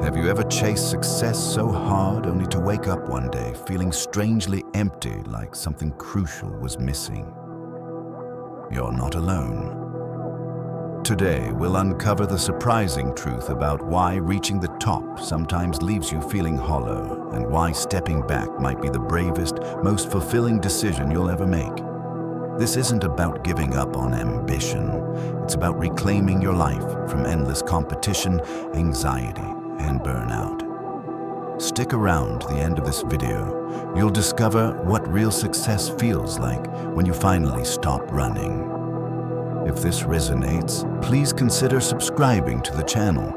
Have you ever chased success so hard only to wake up one day feeling strangely empty, like something crucial was missing? You're not alone. Today, we'll uncover the surprising truth about why reaching the top sometimes leaves you feeling hollow, and why stepping back might be the bravest, most fulfilling decision you'll ever make. This isn't about giving up on ambition. It's about reclaiming your life from endless competition, anxiety, and burnout. Stick around to the end of this video. You'll discover what real success feels like when you finally stop running. If this resonates, please consider subscribing to the channel.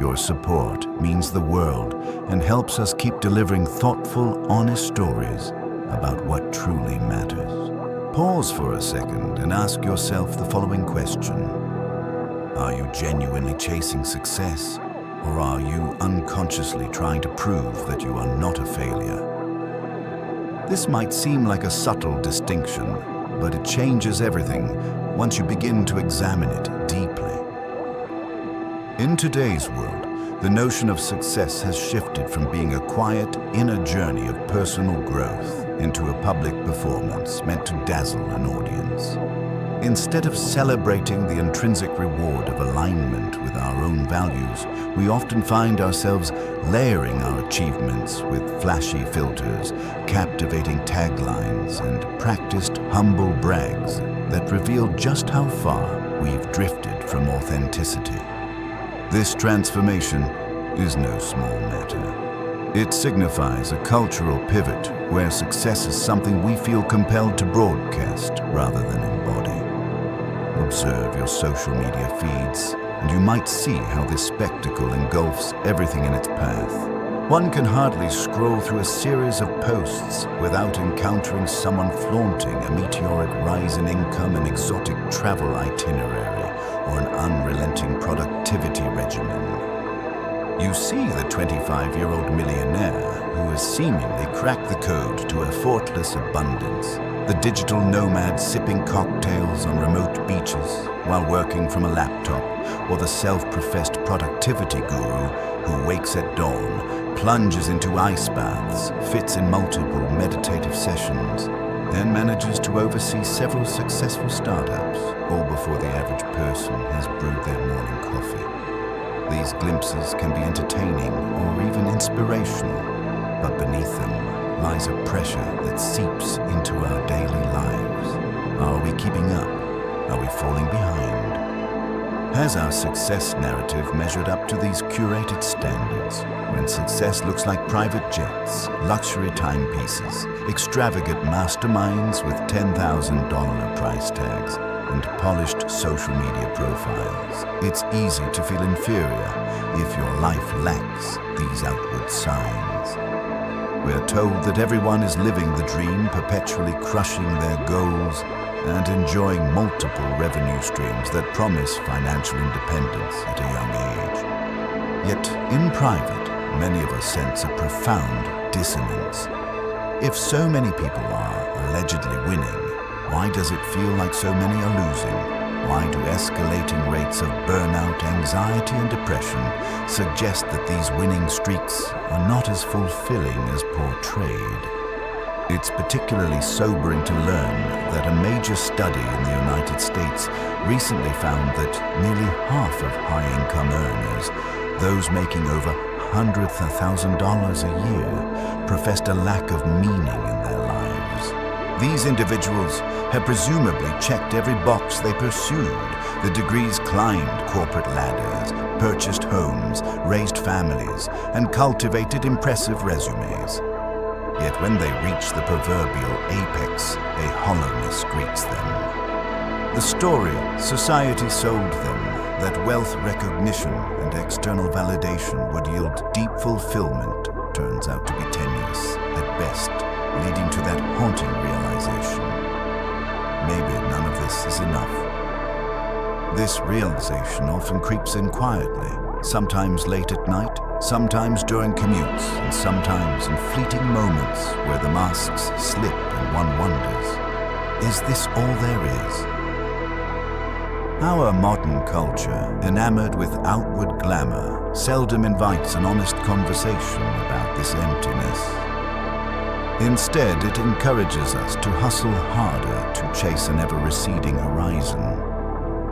Your support means the world and helps us keep delivering thoughtful, honest stories about what truly matters. Pause for a second and ask yourself the following question. Are you genuinely chasing success? Or are you unconsciously trying to prove that you are not a failure? This might seem like a subtle distinction, but it changes everything once you begin to examine it deeply. In today's world, the notion of success has shifted from being a quiet, inner journey of personal growth into a public performance meant to dazzle an audience. Instead of celebrating the intrinsic reward of alignment with our own values, we often find ourselves layering our achievements with flashy filters, captivating taglines, and practiced humble brags that reveal just how far we've drifted from authenticity. This transformation is no small matter. It signifies a cultural pivot where success is something we feel compelled to broadcast rather than embody. Observe your social media feeds, and you might see how this spectacle engulfs everything in its path. One can hardly scroll through a series of posts without encountering someone flaunting a meteoric rise in income, an exotic travel itinerary, or an unrelenting productivity regimen. You see the 25-year-old millionaire who has seemingly cracked the code to effortless abundance, the digital nomad sipping cocktails on remote beaches while working from a laptop, or the self-professed productivity guru who wakes at dawn, plunges into ice baths, fits in multiple meditative sessions, and manages to oversee several successful startups, all before the average person has brewed their morning coffee. These glimpses can be entertaining or even inspirational, but beneath them lies a pressure that seeps into our daily lives. Are we keeping up? Are we falling behind? Has our success narrative measured up to these curated standards, when success looks like private jets, luxury timepieces, extravagant masterminds with $10,000 price tags, and polished social media profiles? It's easy to feel inferior if your life lacks these outward signs. We're told that everyone is living the dream, perpetually crushing their goals and enjoying multiple revenue streams that promise financial independence at a young age. Yet, in private, many of us sense a profound dissonance. If so many people are allegedly winning, why does it feel like so many are losing? Why do escalating rates of burnout, anxiety, and depression suggest that these winning streaks are not as fulfilling as portrayed? It's particularly sobering to learn that a major study in the United States recently found that nearly half of high-income earners, those making over $100,000 a year, professed a lack of meaning in their lives. These individuals had presumably checked every box they pursued. The degrees climbed corporate ladders, purchased homes, raised families, and cultivated impressive resumes. Yet when they reach the proverbial apex, a hollowness greets them. The story society sold them, that wealth, recognition, and external validation would yield deep fulfillment, turns out to be tenuous at best, leading to that haunting realization. Maybe none of this is enough. This realization often creeps in quietly, sometimes late at night, sometimes during commutes, and sometimes in fleeting moments where the masks slip and one wonders, is this all there is? Our modern culture, enamored with outward glamour, seldom invites an honest conversation about this emptiness. Instead, it encourages us to hustle harder to chase an ever-receding horizon.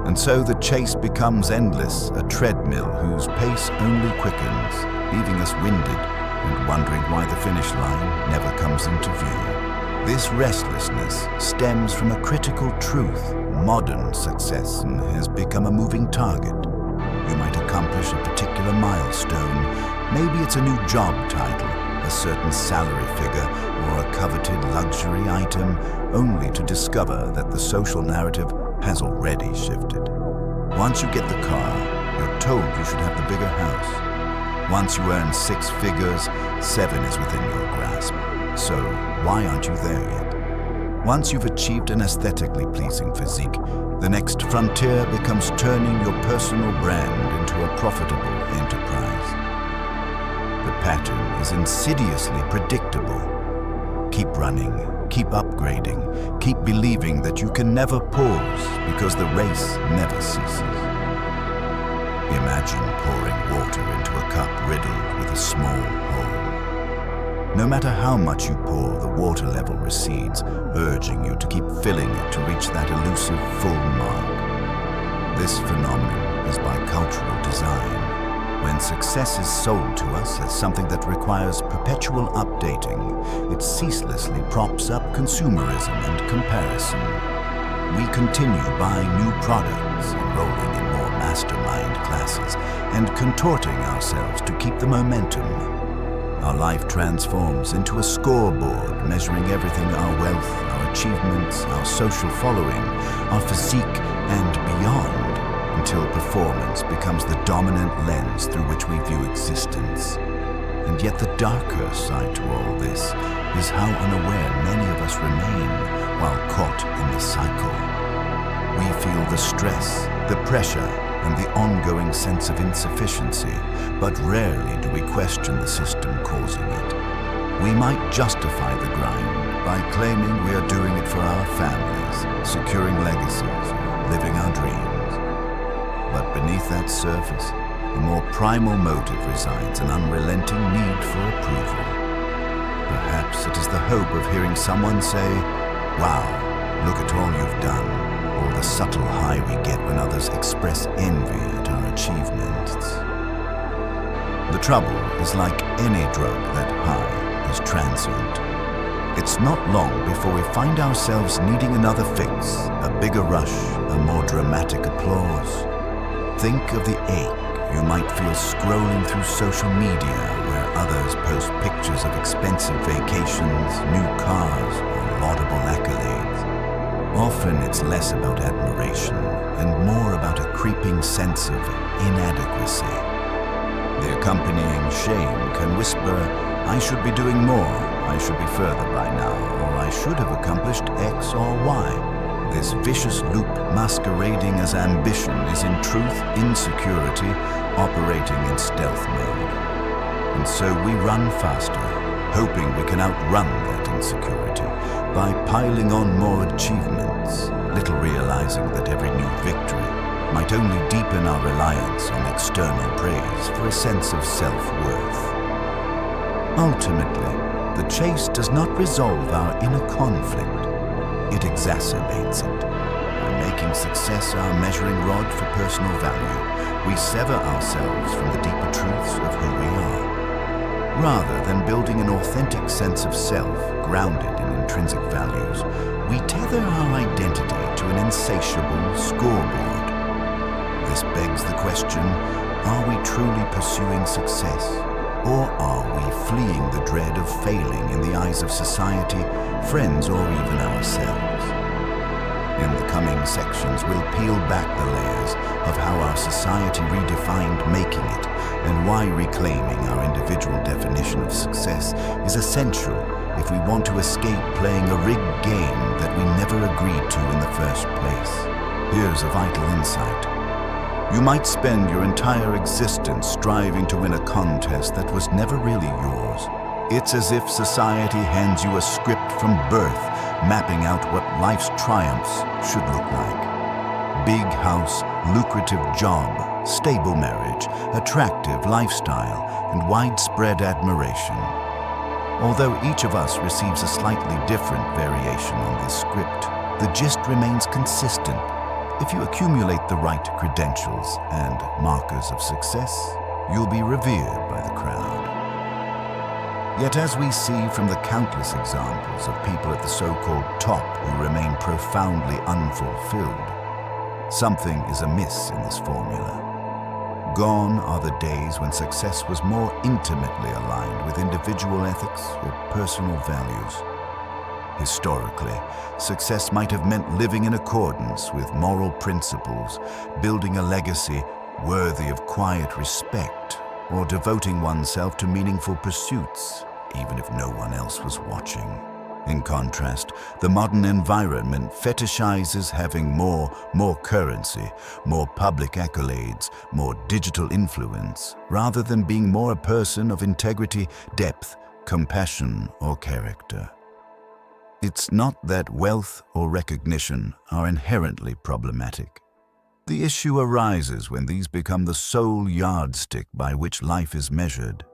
And so the chase becomes endless, a treadmill whose pace only quickens, leaving us winded and wondering why the finish line never comes into view. This restlessness stems from a critical truth. Modern success has become a moving target. You might accomplish a particular milestone. Maybe it's a new job title, a certain salary figure, or a coveted luxury item, only to discover that the social narrative has already shifted. Once you get the car, you're told you should have the bigger house. Once you earn 6 figures, 7 is within your grasp. So why aren't you there yet? Once you've achieved an aesthetically pleasing physique, the next frontier becomes turning your personal brand into a profitable enterprise. The pattern is insidiously predictable. Keep running, keep upgrading, keep believing that you can never pause because the race never ceases. Imagine pouring water into a cup riddled with a small hole. No matter how much you pour, the water level recedes, urging you to keep filling it to reach that elusive full mark. This phenomenon is by cultural design. When success is sold to us as something that requires perpetual updating, it ceaselessly props up consumerism and comparison. We continue buying new products, enrolling in more mastermind classes, and contorting ourselves to keep the momentum. Our life transforms into a scoreboard, measuring everything: our wealth, our achievements, our social following, our physique, and beyond, until performance becomes the dominant lens through which we view existence. And yet the darker side to all this is how unaware many of us remain while caught in the cycle. We feel the stress, the pressure, and the ongoing sense of insufficiency, but rarely do we question the system causing it. We might justify the grind by claiming we are doing it for our families, securing legacies, or living our dreams. But beneath that surface, the more primal motive resides an unrelenting need for approval. Perhaps it is the hope of hearing someone say, "Wow, look at all you've done," or the subtle high we get when others express envy at our achievements. The trouble is, like any drug, that high is transient. It's not long before we find ourselves needing another fix, a bigger rush, a more dramatic applause. Think of the ache you might feel scrolling through social media where others post pictures of expensive vacations, new cars, or laudable accolades. Often it's less about admiration and more about a creeping sense of inadequacy. The accompanying shame can whisper, "I should be doing more, I should be further by now, or I should have accomplished X or Y." This vicious loop masquerading as ambition is in truth insecurity operating in stealth mode. And so we run faster, hoping we can outrun that insecurity by piling on more achievements, little realizing that every new victory might only deepen our reliance on external praise for a sense of self-worth. Ultimately, the chase does not resolve our inner conflict. It exacerbates it. By making success our measuring rod for personal value, we sever ourselves from the deeper truths of who we are. Rather than building an authentic sense of self grounded in intrinsic values, we tether our identity to an insatiable scoreboard. This begs the question, are we truly pursuing success? Or are we fleeing the dread of failing in the eyes of society, friends, or even ourselves? In the coming sections, we'll peel back the layers of how our society redefined making it and why reclaiming our individual definition of success is essential if we want to escape playing a rigged game that we never agreed to in the first place. Here's a vital insight. You might spend your entire existence striving to win a contest that was never really yours. It's as if society hands you a script from birth, mapping out what life's triumphs should look like. Big house, lucrative job, stable marriage, attractive lifestyle, and widespread admiration. Although each of us receives a slightly different variation on this script, the gist remains consistent. If you accumulate the right credentials and markers of success, you'll be revered by the crowd. Yet as we see from the countless examples of people at the so-called top who remain profoundly unfulfilled, something is amiss in this formula. Gone are the days when success was more intimately aligned with individual ethics or personal values. Historically, success might have meant living in accordance with moral principles, building a legacy worthy of quiet respect, or devoting oneself to meaningful pursuits, even if no one else was watching. In contrast, the modern environment fetishizes having more currency, more public accolades, more digital influence, rather than being more a person of integrity, depth, compassion, or character. It's not that wealth or recognition are inherently problematic. The issue arises when these become the sole yardstick by which life is measured.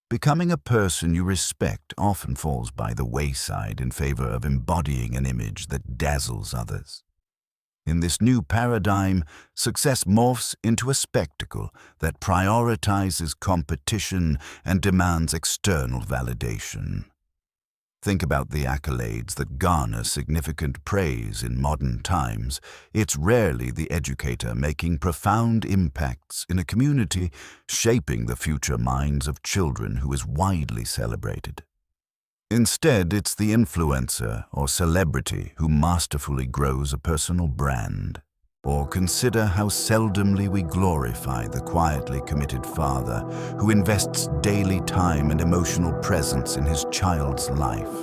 Becoming a person you respect often falls by the wayside in favor of embodying an image that dazzles others. In this new paradigm, success morphs into a spectacle that prioritizes competition and demands external validation. Think about the accolades that garner significant praise in modern times. It's rarely the educator making profound impacts in a community, shaping the future minds of children who is widely celebrated. Instead, it's the influencer or celebrity who masterfully grows a personal brand. Or consider how seldomly we glorify the quietly committed father who invests daily time and emotional presence in his child's life.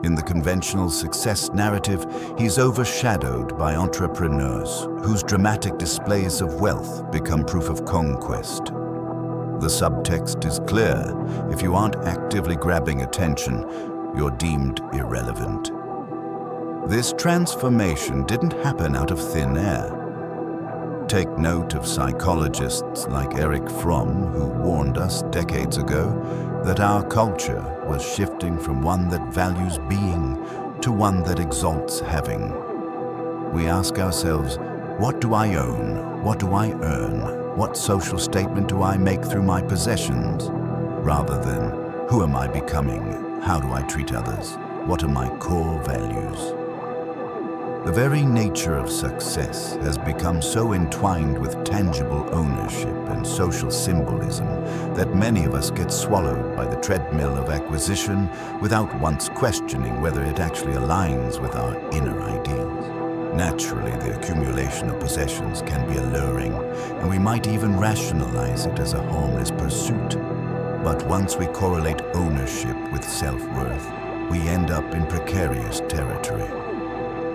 In the conventional success narrative, he's overshadowed by entrepreneurs whose dramatic displays of wealth become proof of conquest. The subtext is clear. If you aren't actively grabbing attention, you're deemed irrelevant. This transformation didn't happen out of thin air. Take note of psychologists like Erich Fromm, who warned us decades ago that our culture was shifting from one that values being to one that exalts having. We ask ourselves, what do I own? What do I earn? What social statement do I make through my possessions? Rather than, who am I becoming? How do I treat others? What are my core values? The very nature of success has become so entwined with tangible ownership and social symbolism that many of us get swallowed by the treadmill of acquisition without once questioning whether it actually aligns with our inner ideals. Naturally, the accumulation of possessions can be alluring, and we might even rationalize it as a harmless pursuit. But once we correlate ownership with self-worth, we end up in precarious territory.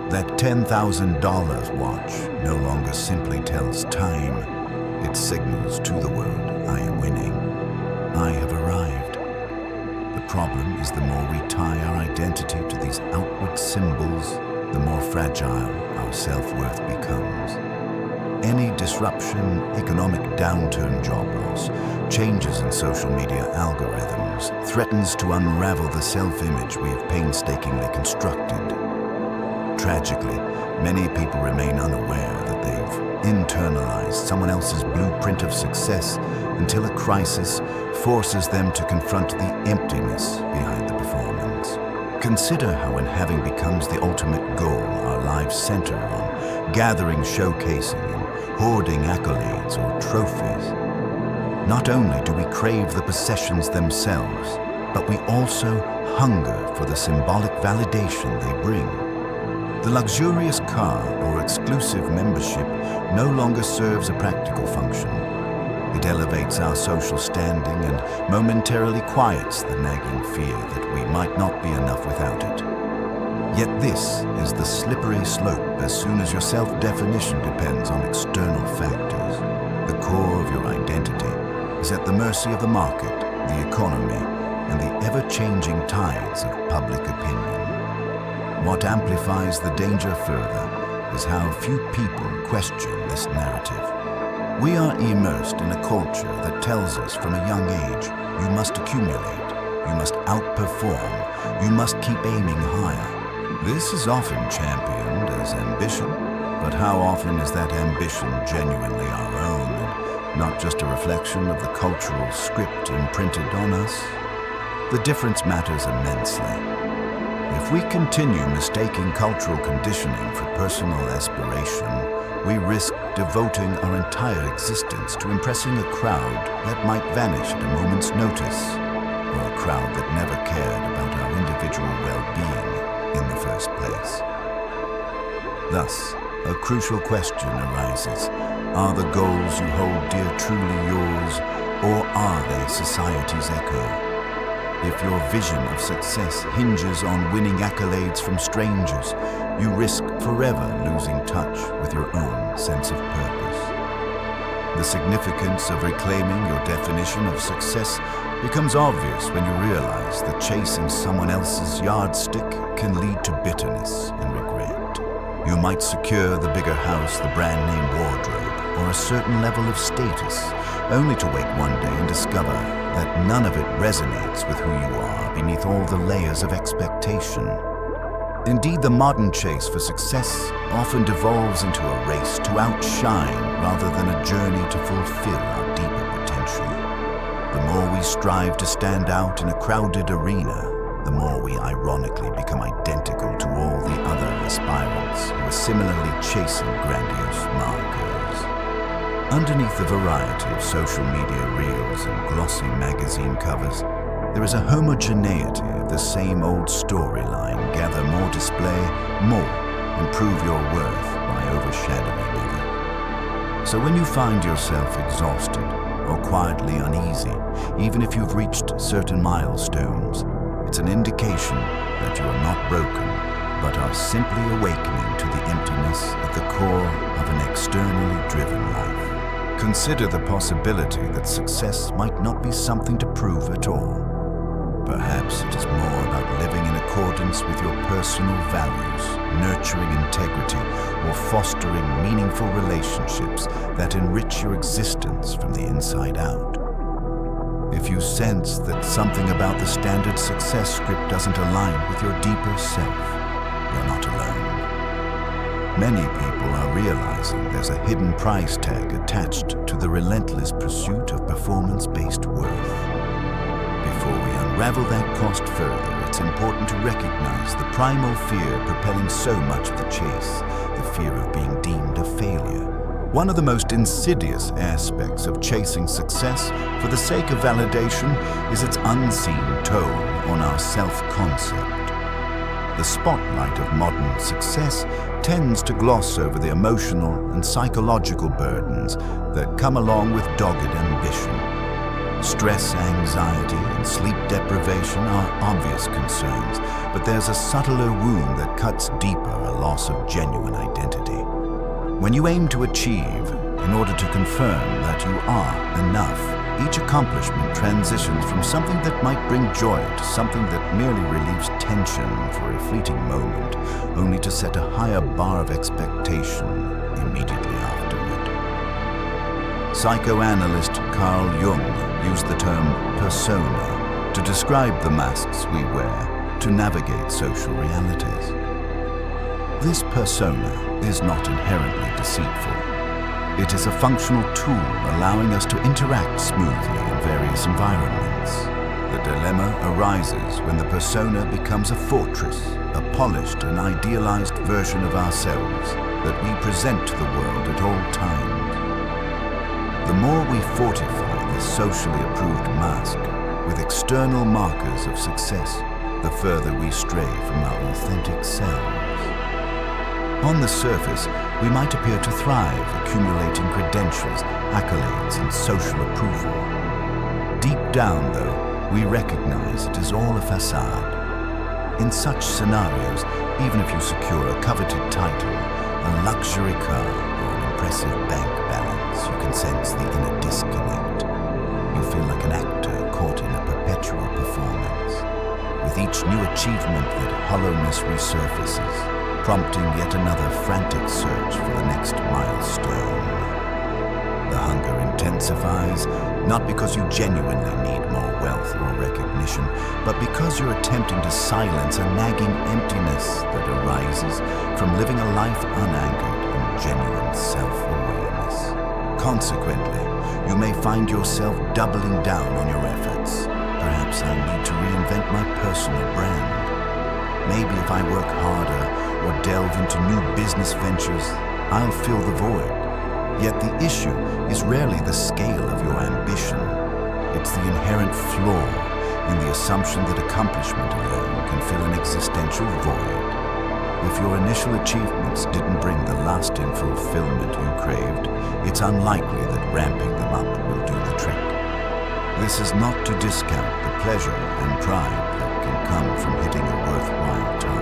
That $10,000 watch no longer simply tells time. It signals to the world, I am winning. I have arrived. The problem is the more we tie our identity to these outward symbols, the more fragile our self-worth becomes. Any disruption, economic downturn, job loss, changes in social media algorithms threatens to unravel the self-image we have painstakingly constructed. Tragically, many people remain unaware that they've internalized someone else's blueprint of success until a crisis forces them to confront the emptiness behind the performance. Consider how when having becomes the ultimate goal, our lives center on gathering, showcasing, and hoarding accolades or trophies. Not only do we crave the possessions themselves, but we also hunger for the symbolic validation they bring. The luxurious car or exclusive membership no longer serves a practical function. It elevates our social standing and momentarily quiets the nagging fear that we might not be enough without it. Yet this is the slippery slope as soon as your self-definition depends on external factors. The core of your identity is at the mercy of the market, the economy, and the ever-changing tides of public opinion. What amplifies the danger further is how few people question this narrative. We are immersed in a culture that tells us from a young age, you must accumulate, you must outperform, you must keep aiming higher. This is often championed as ambition, but how often is that ambition genuinely our own, and not just a reflection of the cultural script imprinted on us? The difference matters immensely. If we continue mistaking cultural conditioning for personal aspiration, we risk devoting our entire existence to impressing a crowd that might vanish at a moment's notice, or a crowd that never cared about our individual well-being in the first place. Thus, a crucial question arises. Are the goals you hold dear truly yours, or are they society's echo? If your vision of success hinges on winning accolades from strangers, you risk forever losing touch with your own sense of purpose. The significance of reclaiming your definition of success becomes obvious when you realize that chasing someone else's yardstick can lead to bitterness and regret. You might secure the bigger house, the brand-name wardrobe, or a certain level of status, only to wake one day and discover that none of it resonates with who you are beneath all the layers of expectation. Indeed, the modern chase for success often devolves into a race to outshine rather than a journey to fulfill our deeper potential. The more we strive to stand out in a crowded arena, the more we ironically become identical to all the other aspirants who are similarly chasing grandiose markers. Underneath the variety of social media reels and glossy magazine covers, there is a homogeneity of the same old storyline: gather more display, more, and prove your worth by overshadowing others. So when you find yourself exhausted or quietly uneasy, even if you've reached certain milestones, it's an indication that you are not broken, but are simply awakening to the emptiness at the core of an externally driven life. Consider the possibility that success might not be something to prove at all. Perhaps it is more about living in accordance with your personal values, nurturing integrity, or fostering meaningful relationships that enrich your existence from the inside out. If you sense that something about the standard success script doesn't align with your deeper self, you're not alone. Many people are realizing there's a hidden price tag attached to the relentless pursuit of performance-based worth. Before we unravel that cost further, it's important to recognize the primal fear propelling so much of the chase, the fear of being deemed a failure. One of the most insidious aspects of chasing success for the sake of validation is its unseen toll on our self-concept. The spotlight of modern success tends to gloss over the emotional and psychological burdens that come along with dogged ambition. Stress, anxiety, and sleep deprivation are obvious concerns, but there's a subtler wound that cuts deeper: a loss of genuine identity. When you aim to achieve, in order to confirm that you are enough, each accomplishment transitions from something that might bring joy to something that merely relieves tension for a fleeting moment, only to set a higher bar of expectation immediately afterward. Psychoanalyst Carl Jung used the term persona to describe the masks we wear to navigate social realities. This persona is not inherently deceitful. It is a functional tool allowing us to interact smoothly in various environments. The dilemma arises when the persona becomes a fortress, a polished and idealized version of ourselves that we present to the world at all times. The more we fortify this socially approved mask with external markers of success, the further we stray from our authentic selves. On the surface, we might appear to thrive, accumulating credentials, accolades, and social approval. Deep down, though, we recognize it is all a facade. In such scenarios, even if you secure a coveted title, a luxury car, or an impressive bank balance, you can sense the inner disconnect. You feel like an actor caught in a perpetual performance. With each new achievement, that hollowness resurfaces. prompting yet another frantic search for the next milestone. The hunger intensifies, not because you genuinely need more wealth or recognition, but because you're attempting to silence a nagging emptiness that arises from living a life unanchored in genuine self-awareness. Consequently, you may find yourself doubling down on your efforts. Perhaps I need to reinvent my personal brand. Maybe if I work harder or delve into new business ventures, I'll fill the void. Yet the issue is rarely the scale of your ambition. It's the inherent flaw in the assumption that accomplishment alone can fill an existential void. If your initial achievements didn't bring the lasting fulfillment you craved, it's unlikely that ramping them up will do the trick. This is not to discount the pleasure and pride that can come from hitting a worthwhile target.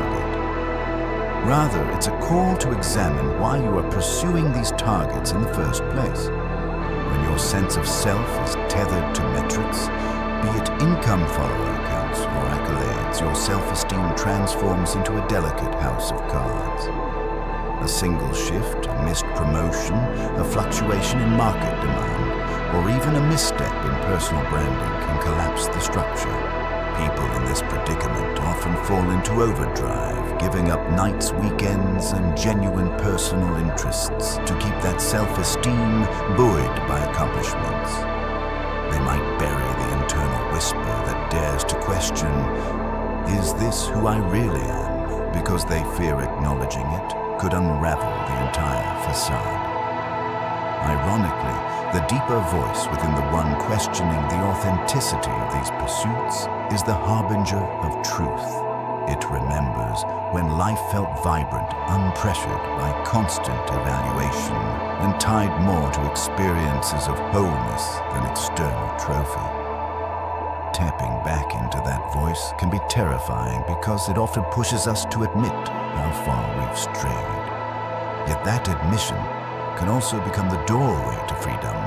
Rather, it's a call to examine why you are pursuing these targets in the first place. When your sense of self is tethered to metrics, be it income follower counts or accolades, your self-esteem transforms into a delicate house of cards. A single shift, a missed promotion, a fluctuation in market demand, or even a misstep in personal branding can collapse the structure. People in this predicament often fall into overdrive, giving up nights, weekends, and genuine personal interests to keep that self-esteem buoyed by accomplishments. They might bury the internal whisper that dares to question, is this who I really am? Because they fear acknowledging it could unravel the entire facade. Ironically, the deeper voice within the one questioning the authenticity of these pursuits is the harbinger of truth. It remembers when life felt vibrant, unpressured by constant evaluation, and tied more to experiences of wholeness than external trophy. Tapping back into that voice can be terrifying because it often pushes us to admit how far we've strayed. Yet that admission can also become the doorway to freedom.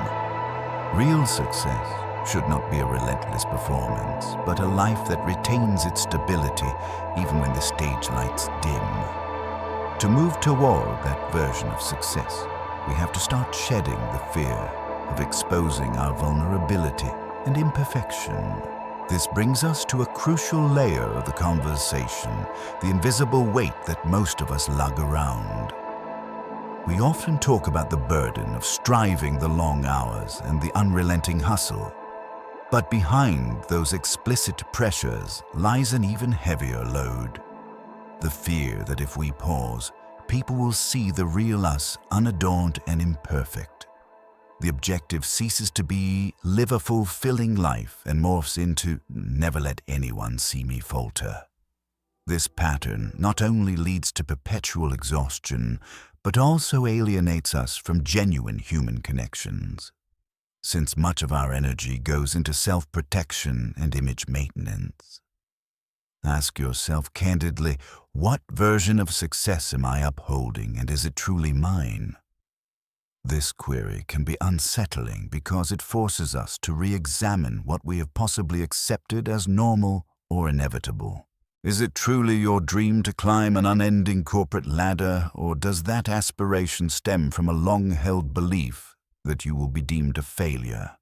Real success should not be a relentless performance, but a life that retains its stability even when the stage lights dim. To move toward that version of success, we have to start shedding the fear of exposing our vulnerability and imperfection. This brings us to a crucial layer of the conversation, the invisible weight that most of us lug around. We often talk about the burden of striving the long hours and the unrelenting hustle. But behind those explicit pressures lies an even heavier load. The fear that if we pause, people will see the real us unadorned and imperfect. The objective ceases to be live a fulfilling life and morphs into never let anyone see me falter. This pattern not only leads to perpetual exhaustion, but also alienates us from genuine human connections. Since much of our energy goes into self-protection and image maintenance. Ask yourself candidly, what version of success am I upholding, and is it truly mine? This query can be unsettling because it forces us to re-examine what we have possibly accepted as normal or inevitable. Is it truly your dream to climb an unending corporate ladder, or does that aspiration stem from a long-held belief that you will be deemed a failure?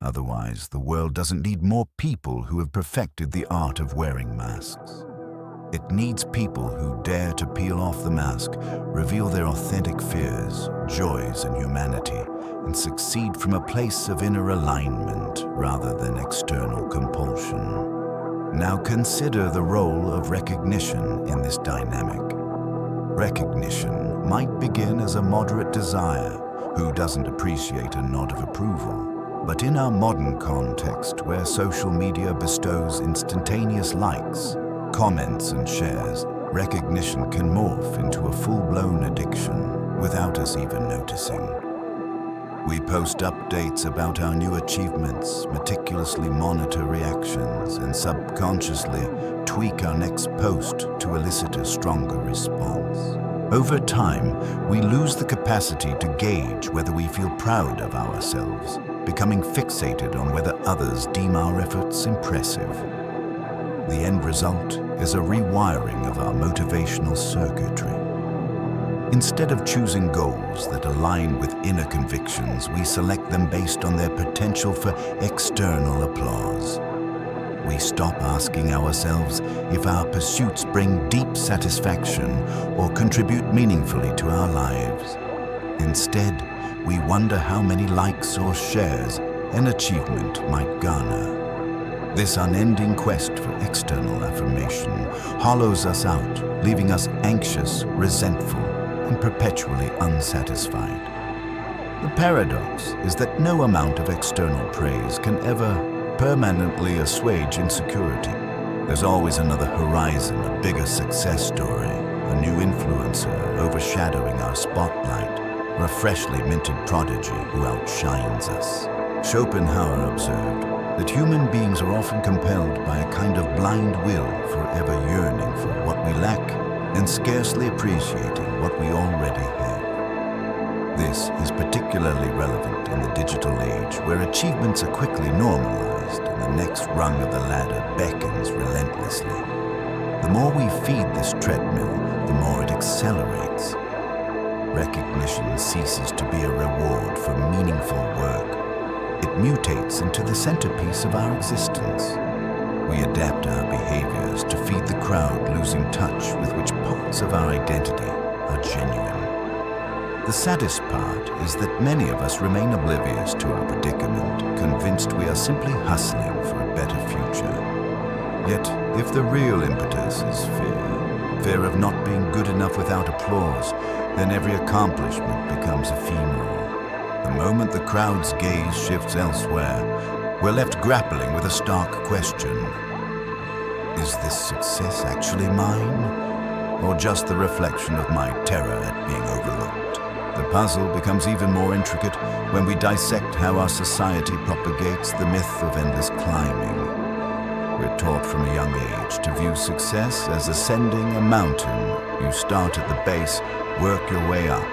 Otherwise, the world doesn't need more people who have perfected the art of wearing masks. It needs people who dare to peel off the mask, reveal their authentic fears, joys, and humanity, and succeed from a place of inner alignment rather than external compulsion. Now consider the role of recognition in this dynamic. Recognition might begin as a moderate desire. Who doesn't appreciate a nod of approval? But in our modern context, where social media bestows instantaneous likes, comments, and shares, recognition can morph into a full-blown addiction without us even noticing. We post updates about our new achievements, meticulously monitor reactions, and subconsciously tweak our next post to elicit a stronger response. Over time, we lose the capacity to gauge whether we feel proud of ourselves, becoming fixated on whether others deem our efforts impressive. The end result is a rewiring of our motivational circuitry. Instead of choosing goals that align with inner convictions, we select them based on their potential for external applause. We stop asking ourselves if our pursuits bring deep satisfaction or contribute meaningfully to our lives. Instead, we wonder how many likes or shares an achievement might garner. This unending quest for external affirmation hollows us out, leaving us anxious, resentful, and perpetually unsatisfied. The paradox is that no amount of external praise can ever permanently assuage insecurity. There's always another horizon, a bigger success story, a new influencer overshadowing our spotlight, or a freshly minted prodigy who outshines us. Schopenhauer observed that human beings are often compelled by a kind of blind will, forever yearning for what we lack and scarcely appreciating what we already have. This is particularly relevant in the digital age, where achievements are quickly normalized and the next rung of the ladder beckons relentlessly. The more we feed this treadmill, the more it accelerates. Recognition ceases to be a reward for meaningful work. It mutates into the centerpiece of our existence. We adapt our behaviors to feed the crowd, losing touch with which parts of our identity are genuine. The saddest part is that many of us remain oblivious to our predicament, convinced we are simply hustling for a better future. Yet, if the real impetus is fear of not being good enough without applause, then every accomplishment becomes ephemeral. The moment the crowd's gaze shifts elsewhere, we're left grappling with a stark question. Is this success actually mine, or just the reflection of my terror at being overlooked? The puzzle becomes even more intricate when we dissect how our society propagates the myth of endless climbing. We're taught from a young age to view success as ascending a mountain. You start at the base, work your way up,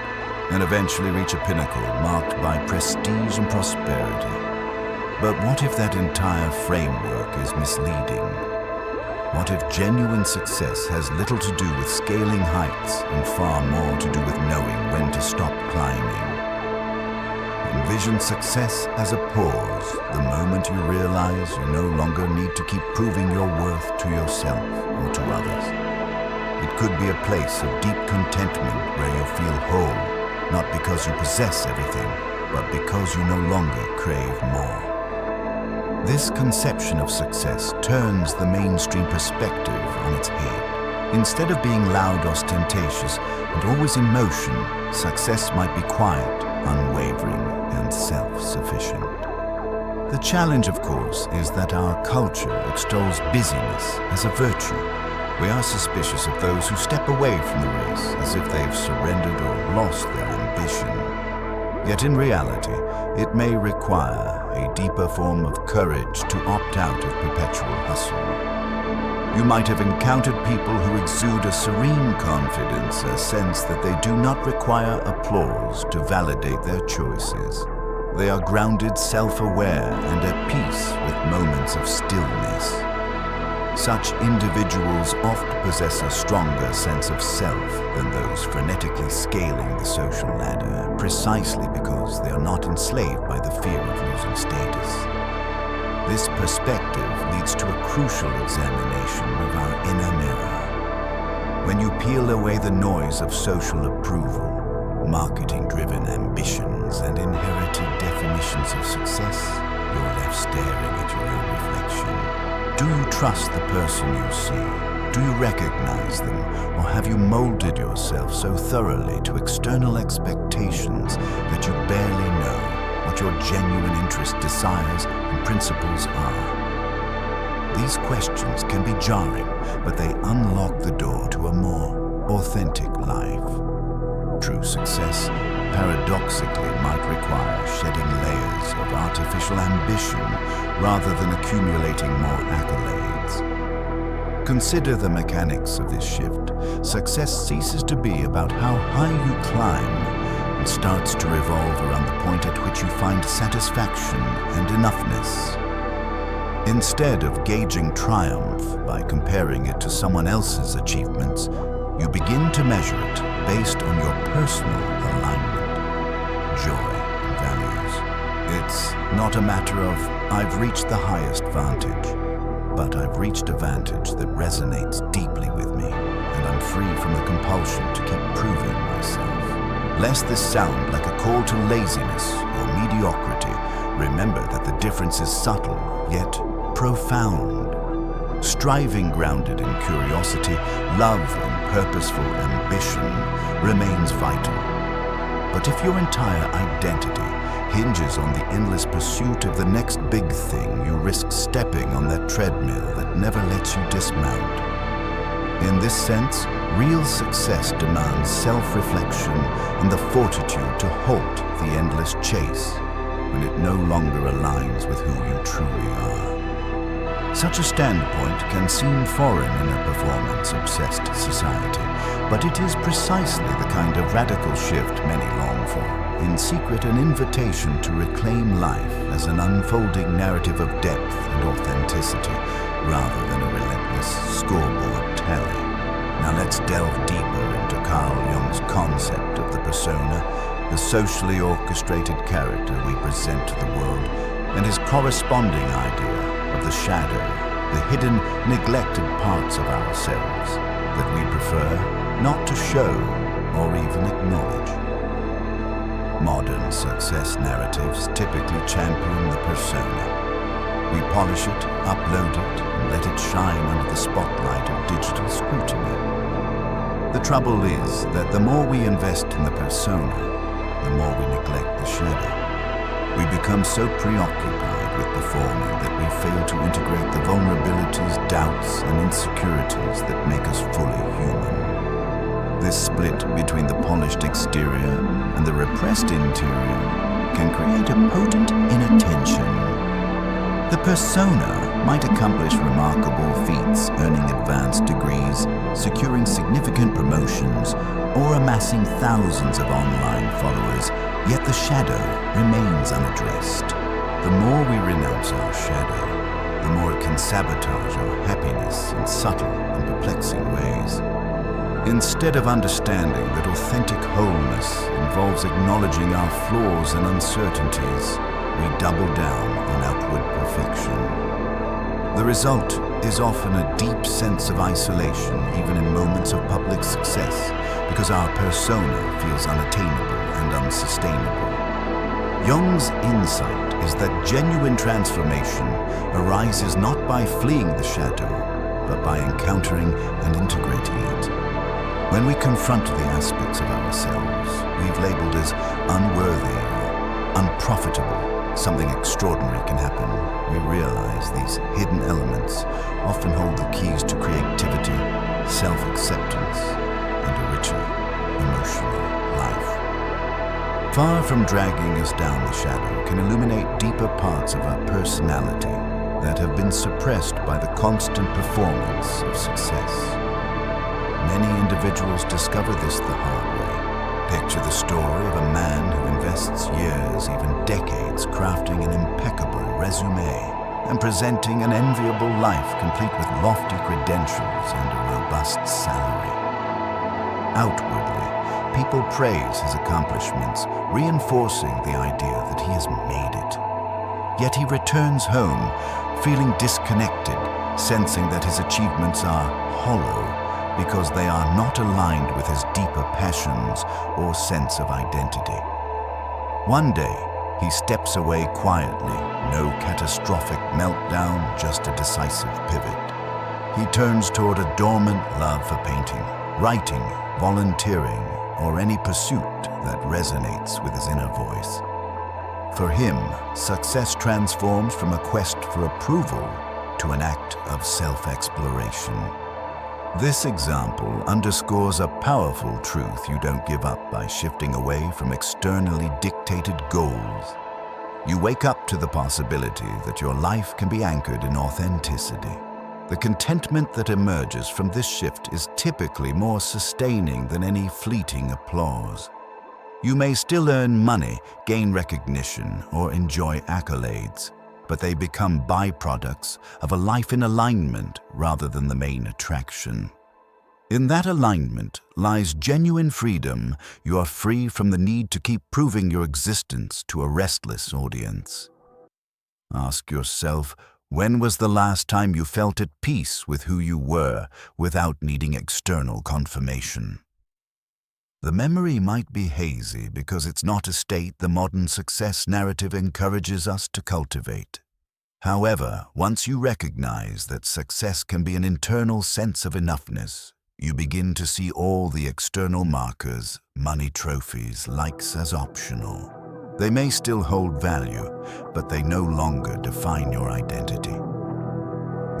and eventually reach a pinnacle marked by prestige and prosperity. But what if that entire framework is misleading? What if genuine success has little to do with scaling heights and far more to do with knowing when to stop climbing? Envision success as a pause, the moment you realize you no longer need to keep proving your worth to yourself or to others. It could be a place of deep contentment where you feel whole, not because you possess everything, but because you no longer crave more. This conception of success turns the mainstream perspective on its head. Instead of being loud, ostentatious, and always in motion, success might be quiet, unwavering, and self-sufficient. The challenge, of course, is that our culture extols busyness as a virtue. We are suspicious of those who step away from the race as if they've surrendered or lost their ambition. Yet in reality, it may require a deeper form of courage to opt out of perpetual hustle. You might have encountered people who exude a serene confidence, a sense that they do not require applause to validate their choices. They are grounded, self-aware, and at peace with moments of stillness. Such individuals oft possess a stronger sense of self than those frenetically scaling the social ladder, precisely because they are not enslaved by the fear of losing status. This perspective leads to a crucial examination of our inner mirror. When you peel away the noise of social approval, marketing-driven ambitions, and inherited definitions of success, you're left staring at your own reflection. Do you trust the person you see? Do you recognize them? Or have you molded yourself so thoroughly to external expectations that you barely know what your genuine interest, desires, and principles are? These questions can be jarring, but they unlock the door to a more authentic life. True success, paradoxically, might require shedding layers of artificial ambition rather than accumulating more accolades. Consider the mechanics of this shift. Success ceases to be about how high you climb and starts to revolve around the point at which you find satisfaction and enoughness. Instead of gauging triumph by comparing it to someone else's achievements, you begin to measure it based on your personal alignment, joy, and values. It's not a matter of, I've reached the highest vantage, but I've reached a vantage that resonates deeply with me, and I'm free from the compulsion to keep proving myself. Lest this sound like a call to laziness or mediocrity, remember that the difference is subtle, yet profound. Striving grounded in curiosity, love, and purposeful ambition remains vital. But if your entire identity hinges on the endless pursuit of the next big thing, you risk stepping on that treadmill that never lets you dismount. In this sense, real success demands self-reflection and the fortitude to halt the endless chase when it no longer aligns with who you truly are. Such a standpoint can seem foreign in a performance-obsessed society, but it is precisely the kind of radical shift many long for. In secret, an invitation to reclaim life as an unfolding narrative of depth and authenticity, rather than a relentless scoreboard tally. Now let's delve deeper into Carl Jung's concept of the persona, the socially orchestrated character we present to the world, and his corresponding idea of the shadow, the hidden, neglected parts of ourselves that we prefer not to show or even acknowledge. Modern success narratives typically champion the persona. We polish it, upload it, and let it shine under the spotlight of digital scrutiny. The trouble is that the more we invest in the persona, the more we neglect the shadow. We become so preoccupied with performing that we fail to integrate the vulnerabilities, doubts, and insecurities that make us fully human. This split between the polished exterior and the repressed interior can create a potent inattention. The persona might accomplish remarkable feats, earning advanced degrees, securing significant promotions, or amassing thousands of online followers, yet the shadow remains unaddressed. The more we renounce our shadow, the more it can sabotage our happiness in subtle and perplexing ways. Instead of understanding that authentic wholeness involves acknowledging our flaws and uncertainties, we double down on outward perfection. The result is often a deep sense of isolation, even in moments of public success, because our persona feels unattainable and unsustainable. Jung's insight is that genuine transformation arises not by fleeing the shadow, but by encountering and integrating it. When we confront the aspects of ourselves we've labeled as unworthy or unprofitable, something extraordinary can happen. We realize these hidden elements often hold the keys to creativity, self-acceptance, and a richer emotional life. Far from dragging us down the shadow can illuminate deeper parts of our personality that have been suppressed by the constant performance of success. Many individuals discover this the hard way. Picture the story of a man who invests years, even decades, crafting an impeccable resume and presenting an enviable life complete with lofty credentials and a robust salary. Outwardly, people praise his accomplishments, reinforcing the idea that he has made it. Yet he returns home, feeling disconnected, sensing that his achievements are hollow because they are not aligned with his deeper passions or sense of identity. One day, he steps away quietly, no catastrophic meltdown, just a decisive pivot. He turns toward a dormant love for painting, writing, volunteering, or any pursuit that resonates with his inner voice. For him, success transforms from a quest for approval to an act of self-exploration. This example underscores a powerful truth you don't give up by shifting away from externally dictated goals. You wake up to the possibility that your life can be anchored in authenticity. The contentment that emerges from this shift is typically more sustaining than any fleeting applause. You may still earn money, gain recognition, or enjoy accolades, but they become byproducts of a life in alignment rather than the main attraction. In that alignment lies genuine freedom. You are free from the need to keep proving your existence to a restless audience. Ask yourself, when was the last time you felt at peace with who you were without needing external confirmation? The memory might be hazy because it's not a state the modern success narrative encourages us to cultivate. However, once you recognize that success can be an internal sense of enoughness, you begin to see all the external markers, money, trophies, likes as optional. They may still hold value, but they no longer define your identity.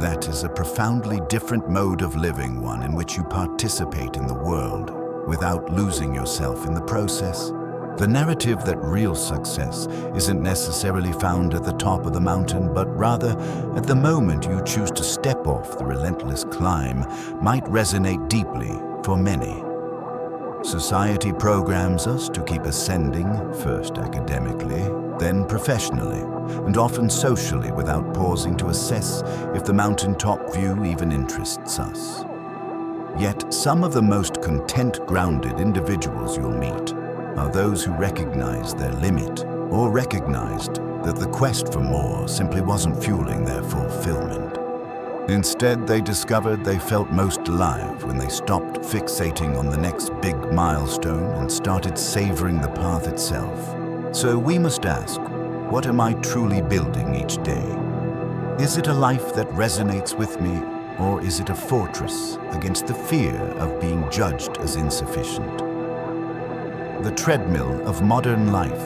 That is a profoundly different mode of living, one in which you participate in the world without losing yourself in the process. The narrative that real success isn't necessarily found at the top of the mountain, but rather at the moment you choose to step off the relentless climb, might resonate deeply for many. Society programs us to keep ascending, first academically, then professionally, and often socially, without pausing to assess if the mountaintop view even interests us. Yet some of the most content, grounded individuals you'll meet are those who recognize their limit, or recognized that the quest for more simply wasn't fueling their fulfillment. Instead, they discovered they felt most alive when they stopped fixating on the next big milestone and started savoring the path itself. So we must ask, what am I truly building each day? Is it a life that resonates with me, or is it a fortress against the fear of being judged as insufficient? The treadmill of modern life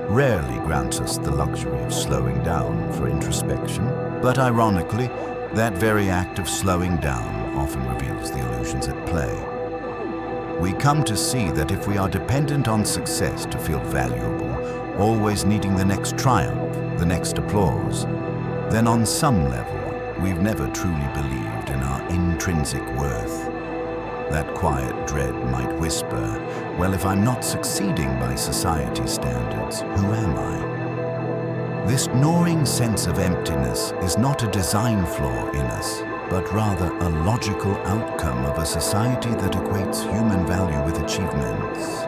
rarely grants us the luxury of slowing down for introspection, but ironically, that very act of slowing down often reveals the illusions at play. We come to see that if we are dependent on success to feel valuable, always needing the next triumph, the next applause, then on some level, we've never truly believed in our intrinsic worth. That quiet dread might whisper, well, if I'm not succeeding by society's standards, who am I? This gnawing sense of emptiness is not a design flaw in us, but rather a logical outcome of a society that equates human value with achievements.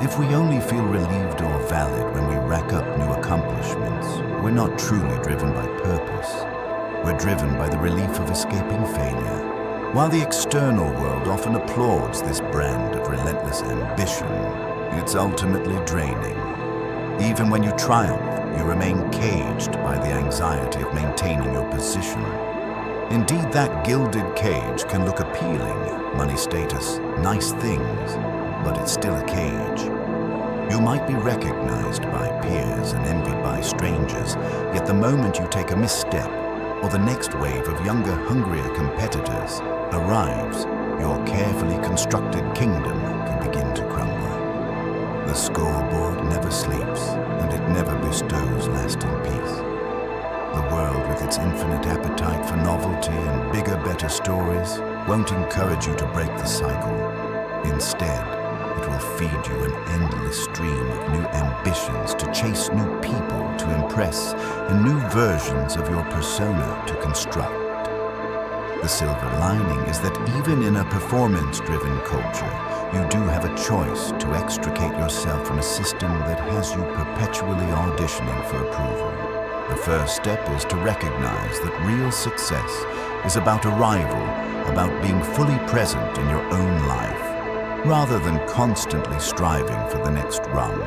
If we only feel relieved or valid when we rack up new accomplishments, we're not truly driven by purpose. We're driven by the relief of escaping failure. While the external world often applauds this brand of relentless ambition, it's ultimately draining. Even when you triumph, you remain caged by the anxiety of maintaining your position. Indeed, that gilded cage can look appealing, money, status, nice things, but it's still a cage. You might be recognized by peers and envied by strangers, yet the moment you take a misstep, or the next wave of younger, hungrier competitors arrives, your carefully constructed kingdom can begin to crumble. The scoreboard never sleeps, and it never bestows lasting peace. The world, with its infinite appetite for novelty and bigger, better stories, won't encourage you to break the cycle. Instead, it will feed you an endless stream of new ambitions to chase new people to impress and new versions of your persona to construct. The silver lining is that even in a performance-driven culture, you do have a choice to extricate yourself from a system that has you perpetually auditioning for approval. The first step is to recognize that real success is about arrival, about being fully present in your own life, rather than constantly striving for the next rung.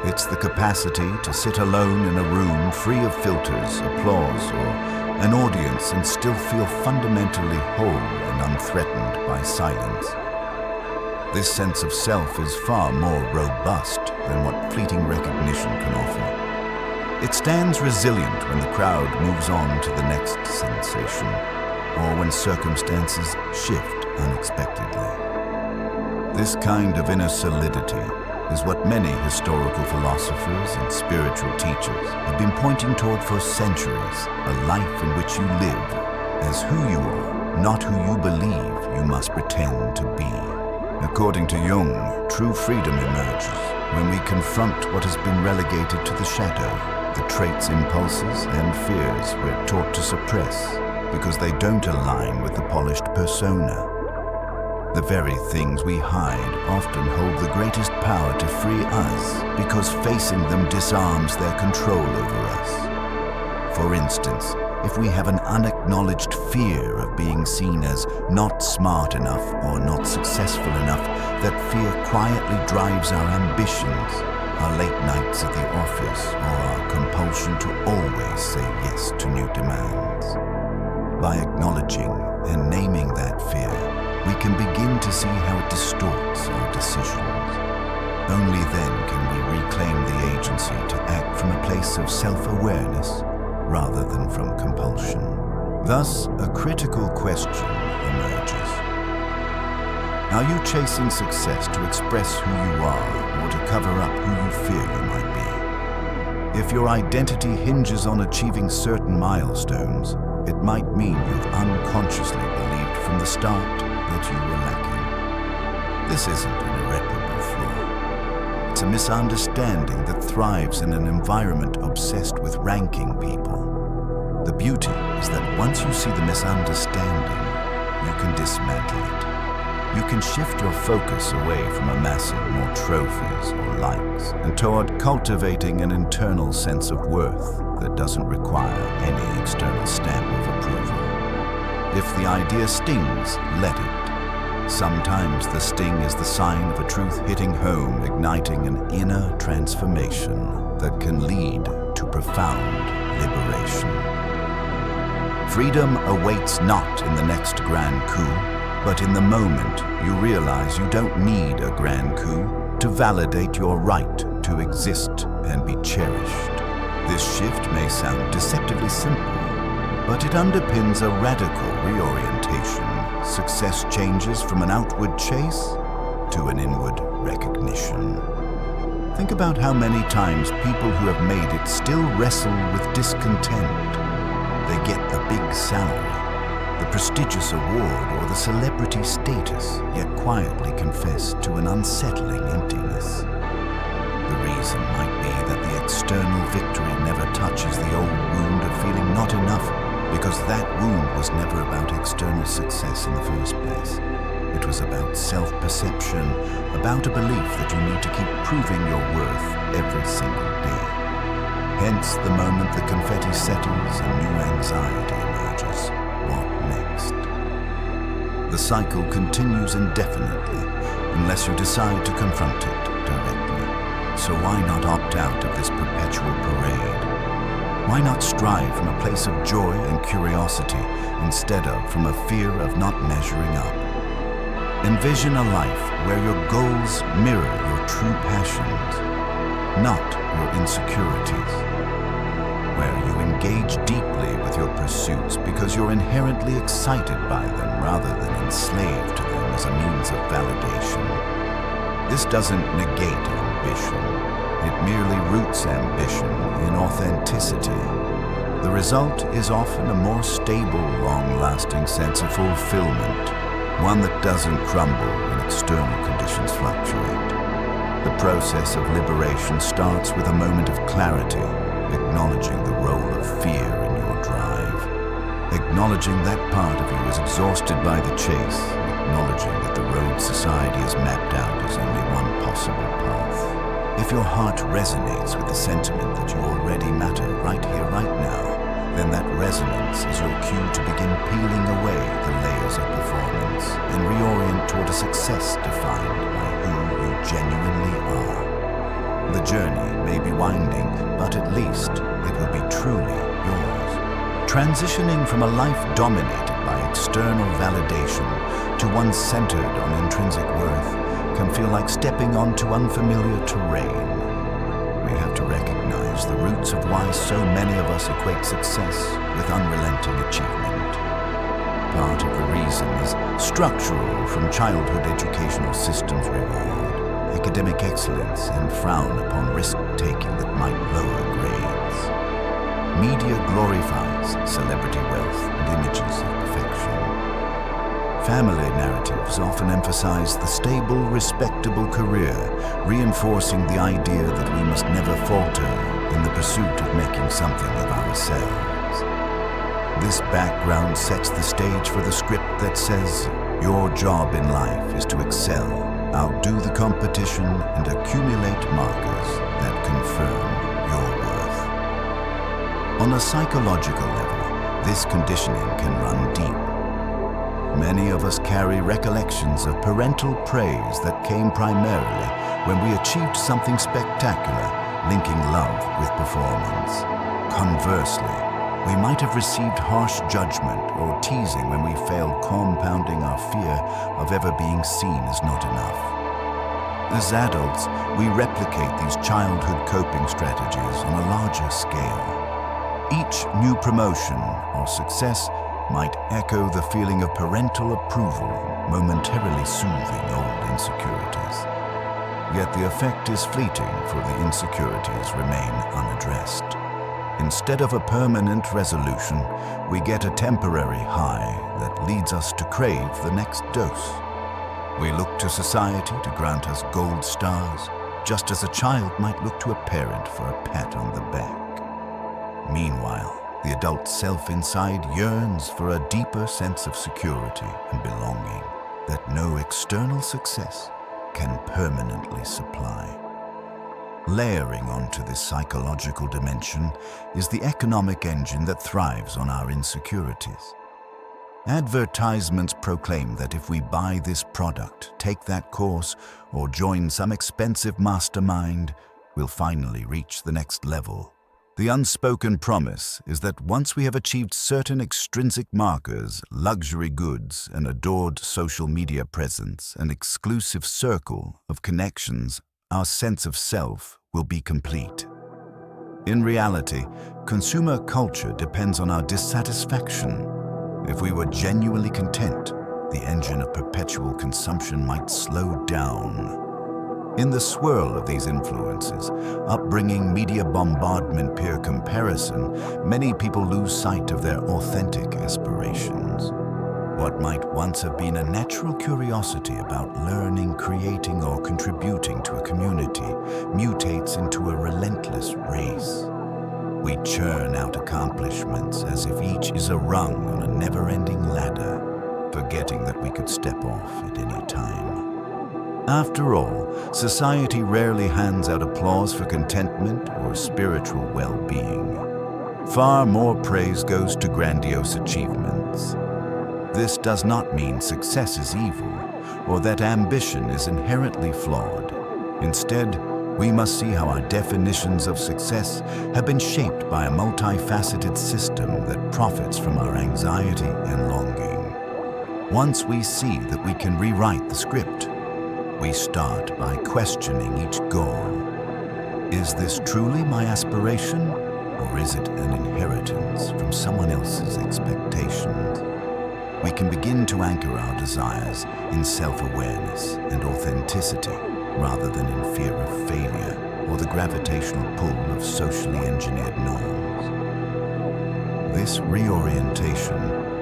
It's the capacity to sit alone in a room free of filters, applause, or an audience and still feel fundamentally whole and unthreatened by silence. This sense of self is far more robust than what fleeting recognition can offer. It stands resilient when the crowd moves on to the next sensation, or when circumstances shift unexpectedly. This kind of inner solidity is what many historical philosophers and spiritual teachers have been pointing toward for centuries, a life in which you live as who you are, not who you believe you must pretend to be. According to Jung, true freedom emerges when we confront what has been relegated to the shadow, the traits, impulses, and fears we're taught to suppress because they don't align with the polished persona. The very things we hide often hold the greatest power to free us because facing them disarms their control over us. For instance, if we have an unacknowledged fear of being seen as not smart enough or not successful enough, that fear quietly drives our ambitions, our late nights at the office, or our compulsion to always say yes to new demands. By acknowledging and naming that fear, we can begin to see how it distorts our decisions. Only then can we reclaim the agency to act from a place of self-awareness rather than from compulsion. Thus, a critical question emerges. Are you chasing success to express who you are or to cover up who you fear you might be? If your identity hinges on achieving certain milestones, it might mean you've unconsciously believed from the start that you were lacking. This isn't an irreparable flaw. It's a misunderstanding that thrives in an environment obsessed with ranking people. The beauty is that once you see the misunderstanding, you can dismantle it. You can shift your focus away from amassing more trophies or likes and toward cultivating an internal sense of worth that doesn't require any external stamp of approval. If the idea stings, let it. Sometimes the sting is the sign of a truth hitting home, igniting an inner transformation that can lead to profound liberation. Freedom awaits not in the next grand coup, but in the moment you realize you don't need a grand coup to validate your right to exist and be cherished. This shift may sound deceptively simple, but it underpins a radical reorientation. Success changes from an outward chase to an inward recognition. Think about how many times people who have made it still wrestle with discontent. They get the big salary, the prestigious award, or the celebrity status, yet quietly confess to an unsettling emptiness. The reason might be that the external victory never touches the old wound of feeling not enough, because that wound was never about external success in the first place. It was about self-perception, about a belief that you need to keep proving your worth every single day. Hence, the moment the confetti settles, a new anxiety emerges. What next? The cycle continues indefinitely unless you decide to confront it directly. So why not opt out of this perpetual parade? Why not strive from a place of joy and curiosity instead of from a fear of not measuring up? Envision a life where your goals mirror your true passions, not your insecurities. Where you engage deeply with your pursuits because you're inherently excited by them rather than enslaved to them as a means of validation. This doesn't negate ambition. It merely roots ambition in authenticity. The result is often a more stable, long-lasting sense of fulfillment, one that doesn't crumble when external conditions fluctuate. The process of liberation starts with a moment of clarity, acknowledging the role of fear in your drive, acknowledging that part of you is exhausted by the chase, acknowledging that the road society has mapped out as only one possible path. If your heart resonates with the sentiment that you already matter right here, right now, then that resonance is your cue to begin peeling away the layers of performance and reorient toward a success defined by who you genuinely are. The journey may be winding, but at least it will be truly yours. Transitioning from a life dominated by external validation to one centered on intrinsic worth can feel like stepping onto unfamiliar terrain. We have to recognize the roots of why so many of us equate success with unrelenting achievement. Part of the reason is structural, from childhood educational systems reward academic excellence and frown upon risk-taking that might lower grades. Media glorifies celebrity wealth and images of perfection. Family narratives often emphasize the stable, respectable career, reinforcing the idea that we must never falter in the pursuit of making something of ourselves. This background sets the stage for the script that says, Your job in life is to excel, outdo the competition, and accumulate markers that confirm your worth. On a psychological level, this conditioning can run deep. Many of us carry recollections of parental praise that came primarily when we achieved something spectacular, linking love with performance. Conversely, we might have received harsh judgment or teasing when we failed, compounding our fear of ever being seen as not enough. As adults, we replicate these childhood coping strategies on a larger scale. Each new promotion or success might echo the feeling of parental approval, momentarily soothing old insecurities. Yet the effect is fleeting, for the insecurities remain unaddressed. Instead of a permanent resolution, we get a temporary high that leads us to crave the next dose. We look to society to grant us gold stars, just as a child might look to a parent for a pat on the back. Meanwhile, the adult self inside yearns for a deeper sense of security and belonging that no external success can permanently supply. Layering onto this psychological dimension is the economic engine that thrives on our insecurities. Advertisements proclaim that if we buy this product, take that course, or join some expensive mastermind, we'll finally reach the next level. The unspoken promise is that once we have achieved certain extrinsic markers, luxury goods, an adored social media presence, an exclusive circle of connections, our sense of self will be complete. In reality, consumer culture depends on our dissatisfaction. If we were genuinely content, the engine of perpetual consumption might slow down. In the swirl of these influences, upbringing, media bombardment, peer comparison, many people lose sight of their authentic aspirations. What might once have been a natural curiosity about learning, creating, or contributing to a community mutates into a relentless race. We churn out accomplishments as if each is a rung on a never-ending ladder, forgetting that we could step off at any time. After all, society rarely hands out applause for contentment or spiritual well-being. Far more praise goes to grandiose achievements. This does not mean success is evil or that ambition is inherently flawed. Instead, we must see how our definitions of success have been shaped by a multifaceted system that profits from our anxiety and longing. Once we see that we can rewrite the script, we start by questioning each goal. Is this truly my aspiration, or is it an inheritance from someone else's expectations? We can begin to anchor our desires in self-awareness and authenticity rather than in fear of failure or the gravitational pull of socially engineered norms. This reorientation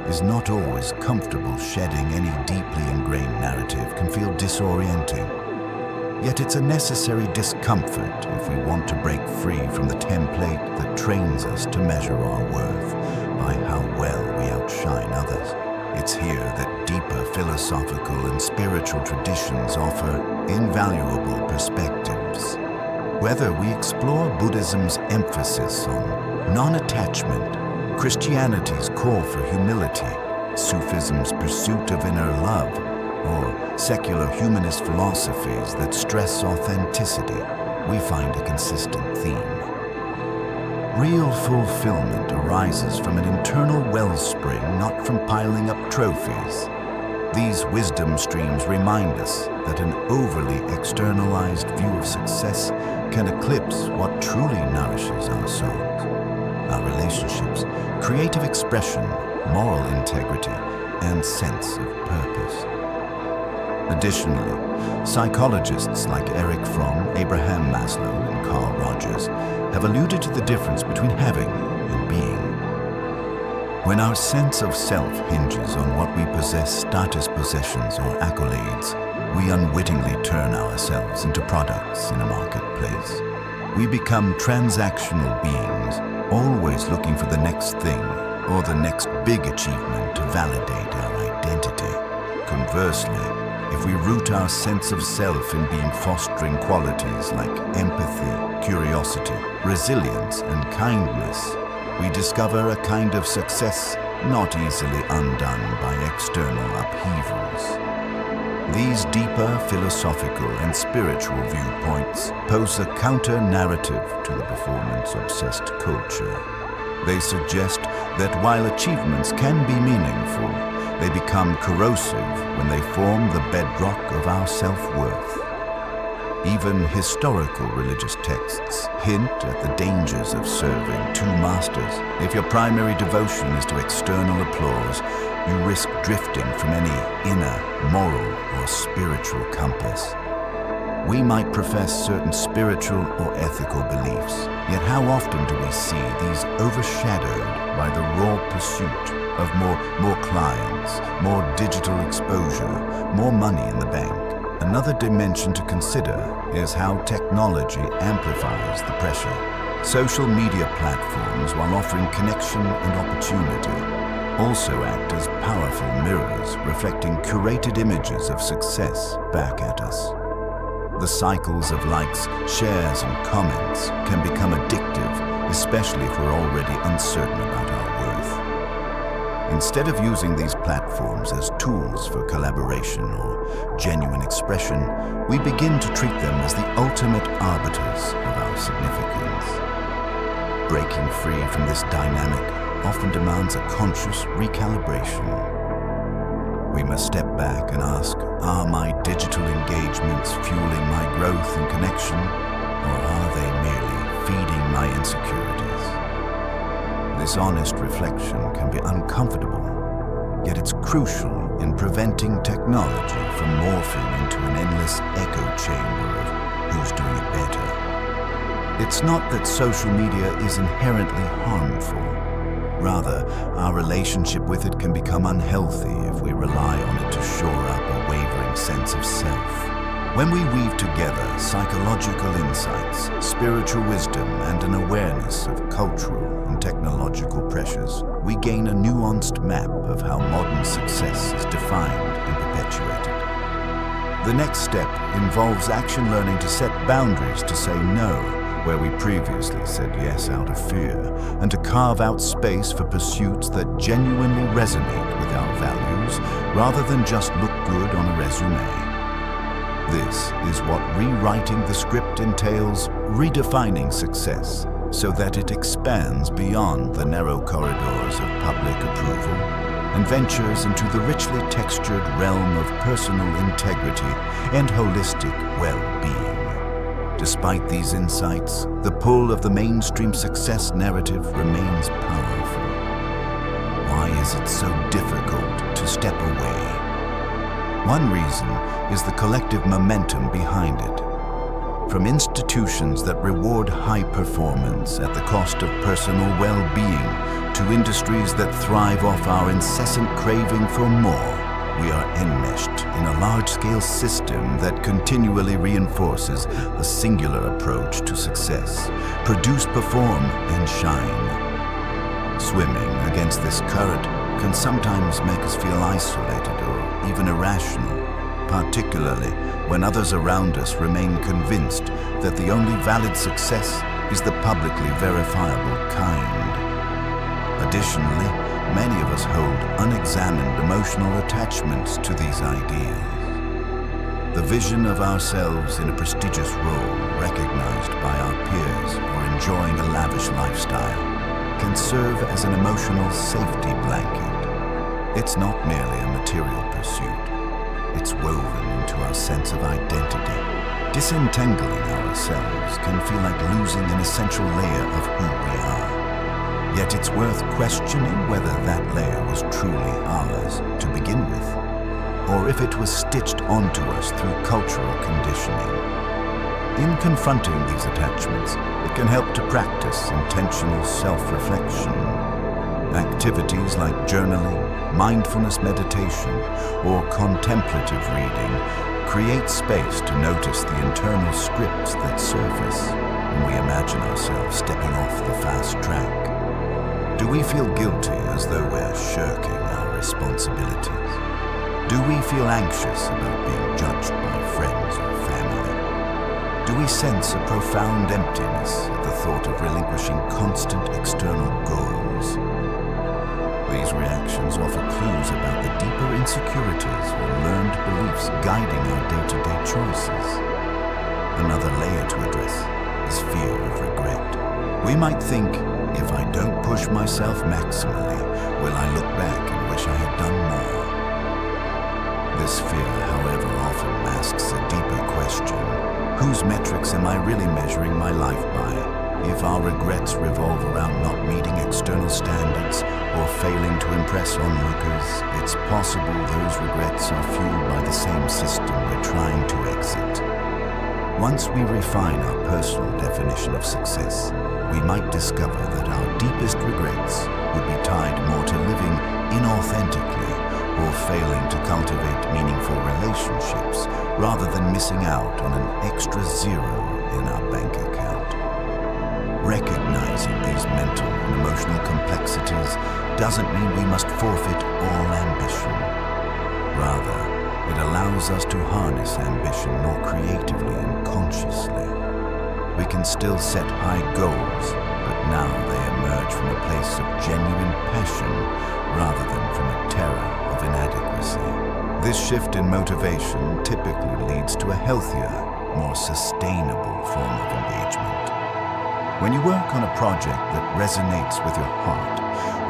is not always comfortable. Shedding any deeply ingrained narrative can feel disorienting. Yet it's a necessary discomfort if we want to break free from the template that trains us to measure our worth by how well we outshine others. It's here that deeper philosophical and spiritual traditions offer invaluable perspectives. Whether we explore Buddhism's emphasis on non-attachment, Christianity's call for humility, Sufism's pursuit of inner love, or secular humanist philosophies that stress authenticity, we find a consistent theme. Real fulfillment arises from an internal wellspring, not from piling up trophies. These wisdom streams remind us that an overly externalized view of success can eclipse what truly nourishes our souls, our relationships, creative expression, moral integrity, and sense of purpose. Additionally, psychologists like Erich Fromm, Abraham Maslow, and Carl Rogers have alluded to the difference between having and being. When our sense of self hinges on what we possess, status possessions or accolades, we unwittingly turn ourselves into products in a marketplace. We become transactional beings, always looking for the next thing or the next big achievement to validate our identity. Conversely, if we root our sense of self in being fostering qualities like empathy, curiosity, resilience, and kindness, we discover a kind of success not easily undone by external upheavals. These deeper philosophical and spiritual viewpoints pose a counter-narrative to the performance-obsessed culture. They suggest that while achievements can be meaningful, they become corrosive when they form the bedrock of our self-worth. Even historical religious texts hint at the dangers of serving two masters. If your primary devotion is to external applause, you risk drifting from any inner, moral, or spiritual compass. We might profess certain spiritual or ethical beliefs, yet how often do we see these overshadowed by the raw pursuit of more clients, more digital exposure, more money in the bank? Another dimension to consider is how technology amplifies the pressure. Social media platforms, while offering connection and opportunity, also act as powerful mirrors reflecting curated images of success back at us. The cycles of likes, shares, and comments can become addictive, especially if we're already uncertain about our worth. Instead of using these platforms as tools for collaboration or genuine expression, we begin to treat them as the ultimate arbiters of our significance. Breaking free from this dynamic often demands a conscious recalibration. We must step back and ask, are my digital engagements fueling my growth and connection, or are they merely feeding my insecurities? This honest reflection can be uncomfortable, yet it's crucial in preventing technology from morphing into an endless echo chamber of who's doing it better. It's not that social media is inherently harmful. Rather, our relationship with it can become unhealthy if we rely on it to shore up a wavering sense of self. When we weave together psychological insights, spiritual wisdom, and an awareness of cultural and technological pressures, we gain a nuanced map of how modern success is defined and perpetuated. The next step involves action learning to set boundaries to say no where we previously said yes out of fear, and to carve out space for pursuits that genuinely resonate with our values rather than just look good on a resume. This is what rewriting the script entails, redefining success so that it expands beyond the narrow corridors of public approval and ventures into the richly textured realm of personal integrity and holistic well-being. Despite these insights, the pull of the mainstream success narrative remains powerful. Why is it so difficult to step away? One reason is the collective momentum behind it. From institutions that reward high performance at the cost of personal well-being to industries that thrive off our incessant craving for more, we are enmeshed in a large-scale system that continually reinforces a singular approach to success. Produce, perform, and shine. Swimming against this current can sometimes make us feel isolated or even irrational, particularly when others around us remain convinced that the only valid success is the publicly verifiable kind. Additionally, many of us hold unexamined emotional attachments to these ideals. The vision of ourselves in a prestigious role, recognized by our peers or enjoying a lavish lifestyle, can serve as an emotional safety blanket. It's not merely a material pursuit. It's woven into our sense of identity. Disentangling ourselves can feel like losing an essential layer of who we are. Yet it's worth questioning whether that layer was truly ours to begin with, or if it was stitched onto us through cultural conditioning. In confronting these attachments, it can help to practice intentional self-reflection. Activities like journaling, mindfulness meditation, or contemplative reading create space to notice the internal scripts that surface when we imagine ourselves stepping off the fast track. Do we feel guilty as though we're shirking our responsibilities? Do we feel anxious about being judged by friends or family? Do we sense a profound emptiness at the thought of relinquishing constant external goals? These reactions offer clues about the deeper insecurities or learned beliefs guiding our day-to-day choices. Another layer to address is fear of regret. We might think, if I don't push myself maximally, will I look back and wish I had done more? This fear, however, often masks a deeper question. Whose metrics am I really measuring my life by? If our regrets revolve around not meeting external standards or failing to impress onlookers, it's possible those regrets are fueled by the same system we're trying to exit. Once we refine our personal definition of success, we might discover that our deepest regrets would be tied more to living inauthentically or failing to cultivate meaningful relationships rather than missing out on an extra zero in our bank account. Recognizing these mental and emotional complexities doesn't mean we must forfeit all ambition. Rather, it allows us to harness ambition more creatively and consciously. We can still set high goals, but now they emerge from a place of genuine passion rather than from a terror of inadequacy. This shift in motivation typically leads to a healthier, more sustainable form of engagement. When you work on a project that resonates with your heart,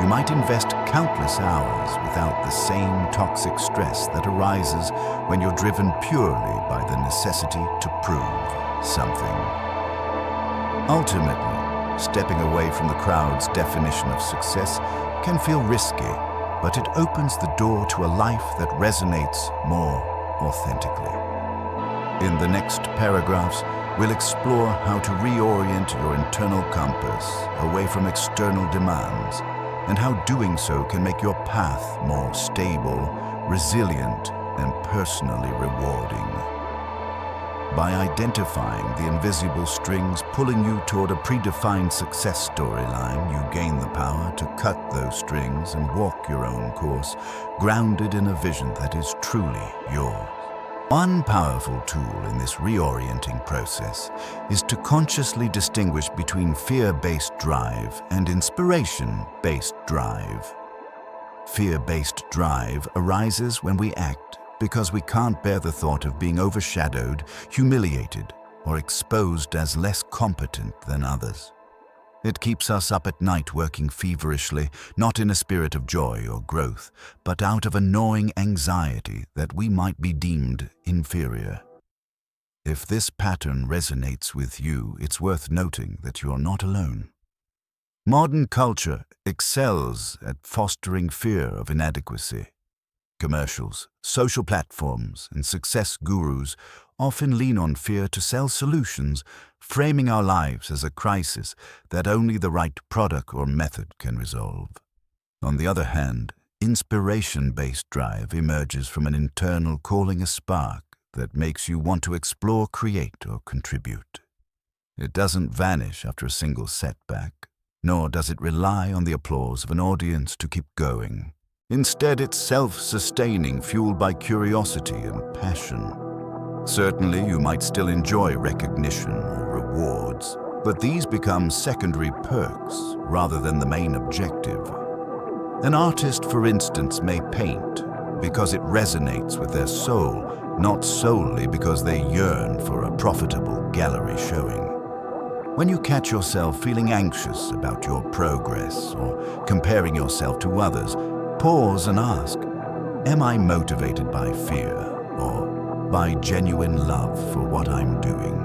you might invest countless hours without the same toxic stress that arises when you're driven purely by the necessity to prove something. Ultimately, stepping away from the crowd's definition of success can feel risky, but it opens the door to a life that resonates more authentically. In the next paragraphs, we'll explore how to reorient your internal compass away from external demands, and how doing so can make your path more stable, resilient, and personally rewarding. By identifying the invisible strings pulling you toward a predefined success storyline, you gain the power to cut those strings and walk your own course, grounded in a vision that is truly yours. One powerful tool in this reorienting process is to consciously distinguish between fear-based drive and inspiration-based drive. Fear-based drive arises when we act because we can't bear the thought of being overshadowed, humiliated, or exposed as less competent than others. It keeps us up at night working feverishly, not in a spirit of joy or growth, but out of a gnawing anxiety that we might be deemed inferior. If this pattern resonates with you, it's worth noting that you're not alone. Modern culture excels at fostering fear of inadequacy. Commercials, social platforms, and success gurus often lean on fear to sell solutions, framing our lives as a crisis that only the right product or method can resolve. On the other hand, inspiration-based drive emerges from an internal calling, a spark that makes you want to explore, create, or contribute. It doesn't vanish after a single setback, nor does it rely on the applause of an audience to keep going. Instead, it's self-sustaining, fueled by curiosity and passion. Certainly, you might still enjoy recognition or rewards, but these become secondary perks rather than the main objective. An artist, for instance, may paint because it resonates with their soul, not solely because they yearn for a profitable gallery showing. When you catch yourself feeling anxious about your progress or comparing yourself to others, pause and ask, am I motivated by fear or by genuine love for what I'm doing?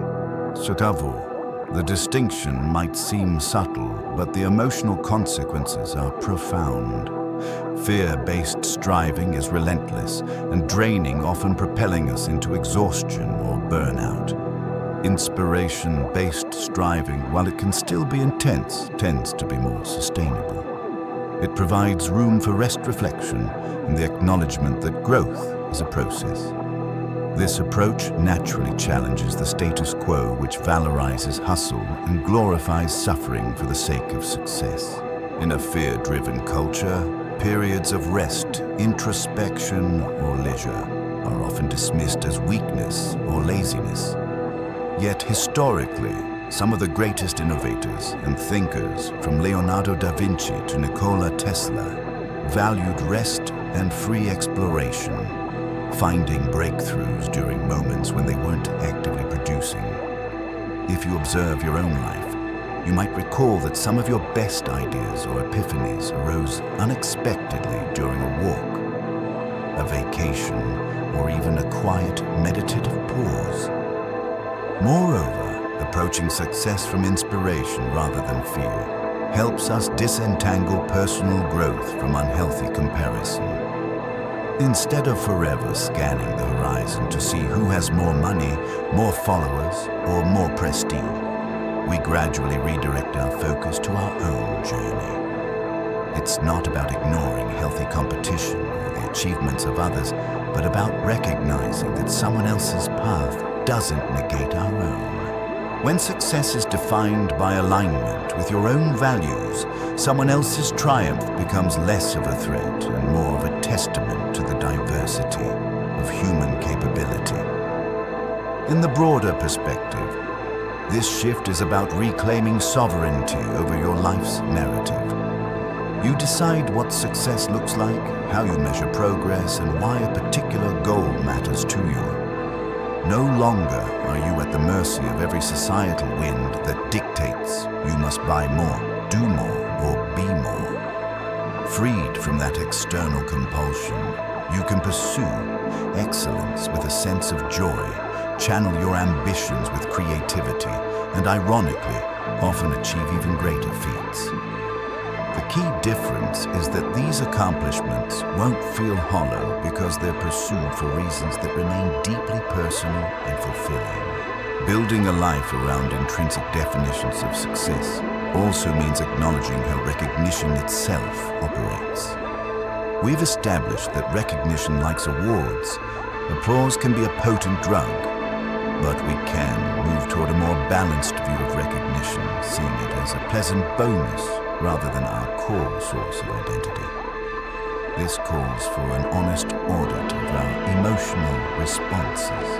Sotavo, the distinction might seem subtle, but the emotional consequences are profound. Fear-based striving is relentless and draining, often propelling us into exhaustion or burnout. Inspiration-based striving, while it can still be intense, tends to be more sustainable. It provides room for rest, reflection, and the acknowledgement that growth is a process. This approach naturally challenges the status quo, which valorizes hustle and glorifies suffering for the sake of success. In a fear-driven culture, Periods of rest, introspection, or leisure are often dismissed as weakness or laziness. Yet historically, some of the greatest innovators and thinkers, from Leonardo da Vinci to Nikola Tesla, valued rest and free exploration, finding breakthroughs during moments when they weren't actively producing. If you observe your own life, you might recall that some of your best ideas or epiphanies arose unexpectedly during a walk, a vacation, or even a quiet, meditative pause. Moreover, approaching success from inspiration rather than fear helps us disentangle personal growth from unhealthy comparison. Instead of forever scanning the horizon to see who has more money, more followers, or more prestige, we gradually redirect our focus to our own journey. It's not about ignoring healthy competition or the achievements of others, but about recognizing that someone else's path doesn't negate our own. When success is defined by alignment with your own values, someone else's triumph becomes less of a threat and more of a testament to the diversity of human capability. In the broader perspective, this shift is about reclaiming sovereignty over your life's narrative. You decide what success looks like, how you measure progress, and why a particular goal matters to you. No longer are you at the mercy of every societal wind that dictates you must buy more, do more, or be more. Freed from that external compulsion, you can pursue excellence with a sense of joy, channel your ambitions with creativity, and ironically, often achieve even greater feats. The key difference is that these accomplishments won't feel hollow because they're pursued for reasons that remain deeply personal and fulfilling. Building a life around intrinsic definitions of success also means acknowledging how recognition itself operates. We've established that recognition likes awards. Applause can be a potent drug, but we can move toward a more balanced view of recognition, seeing it as a pleasant bonus rather than our core source of identity. This calls for an honest audit of our emotional responses.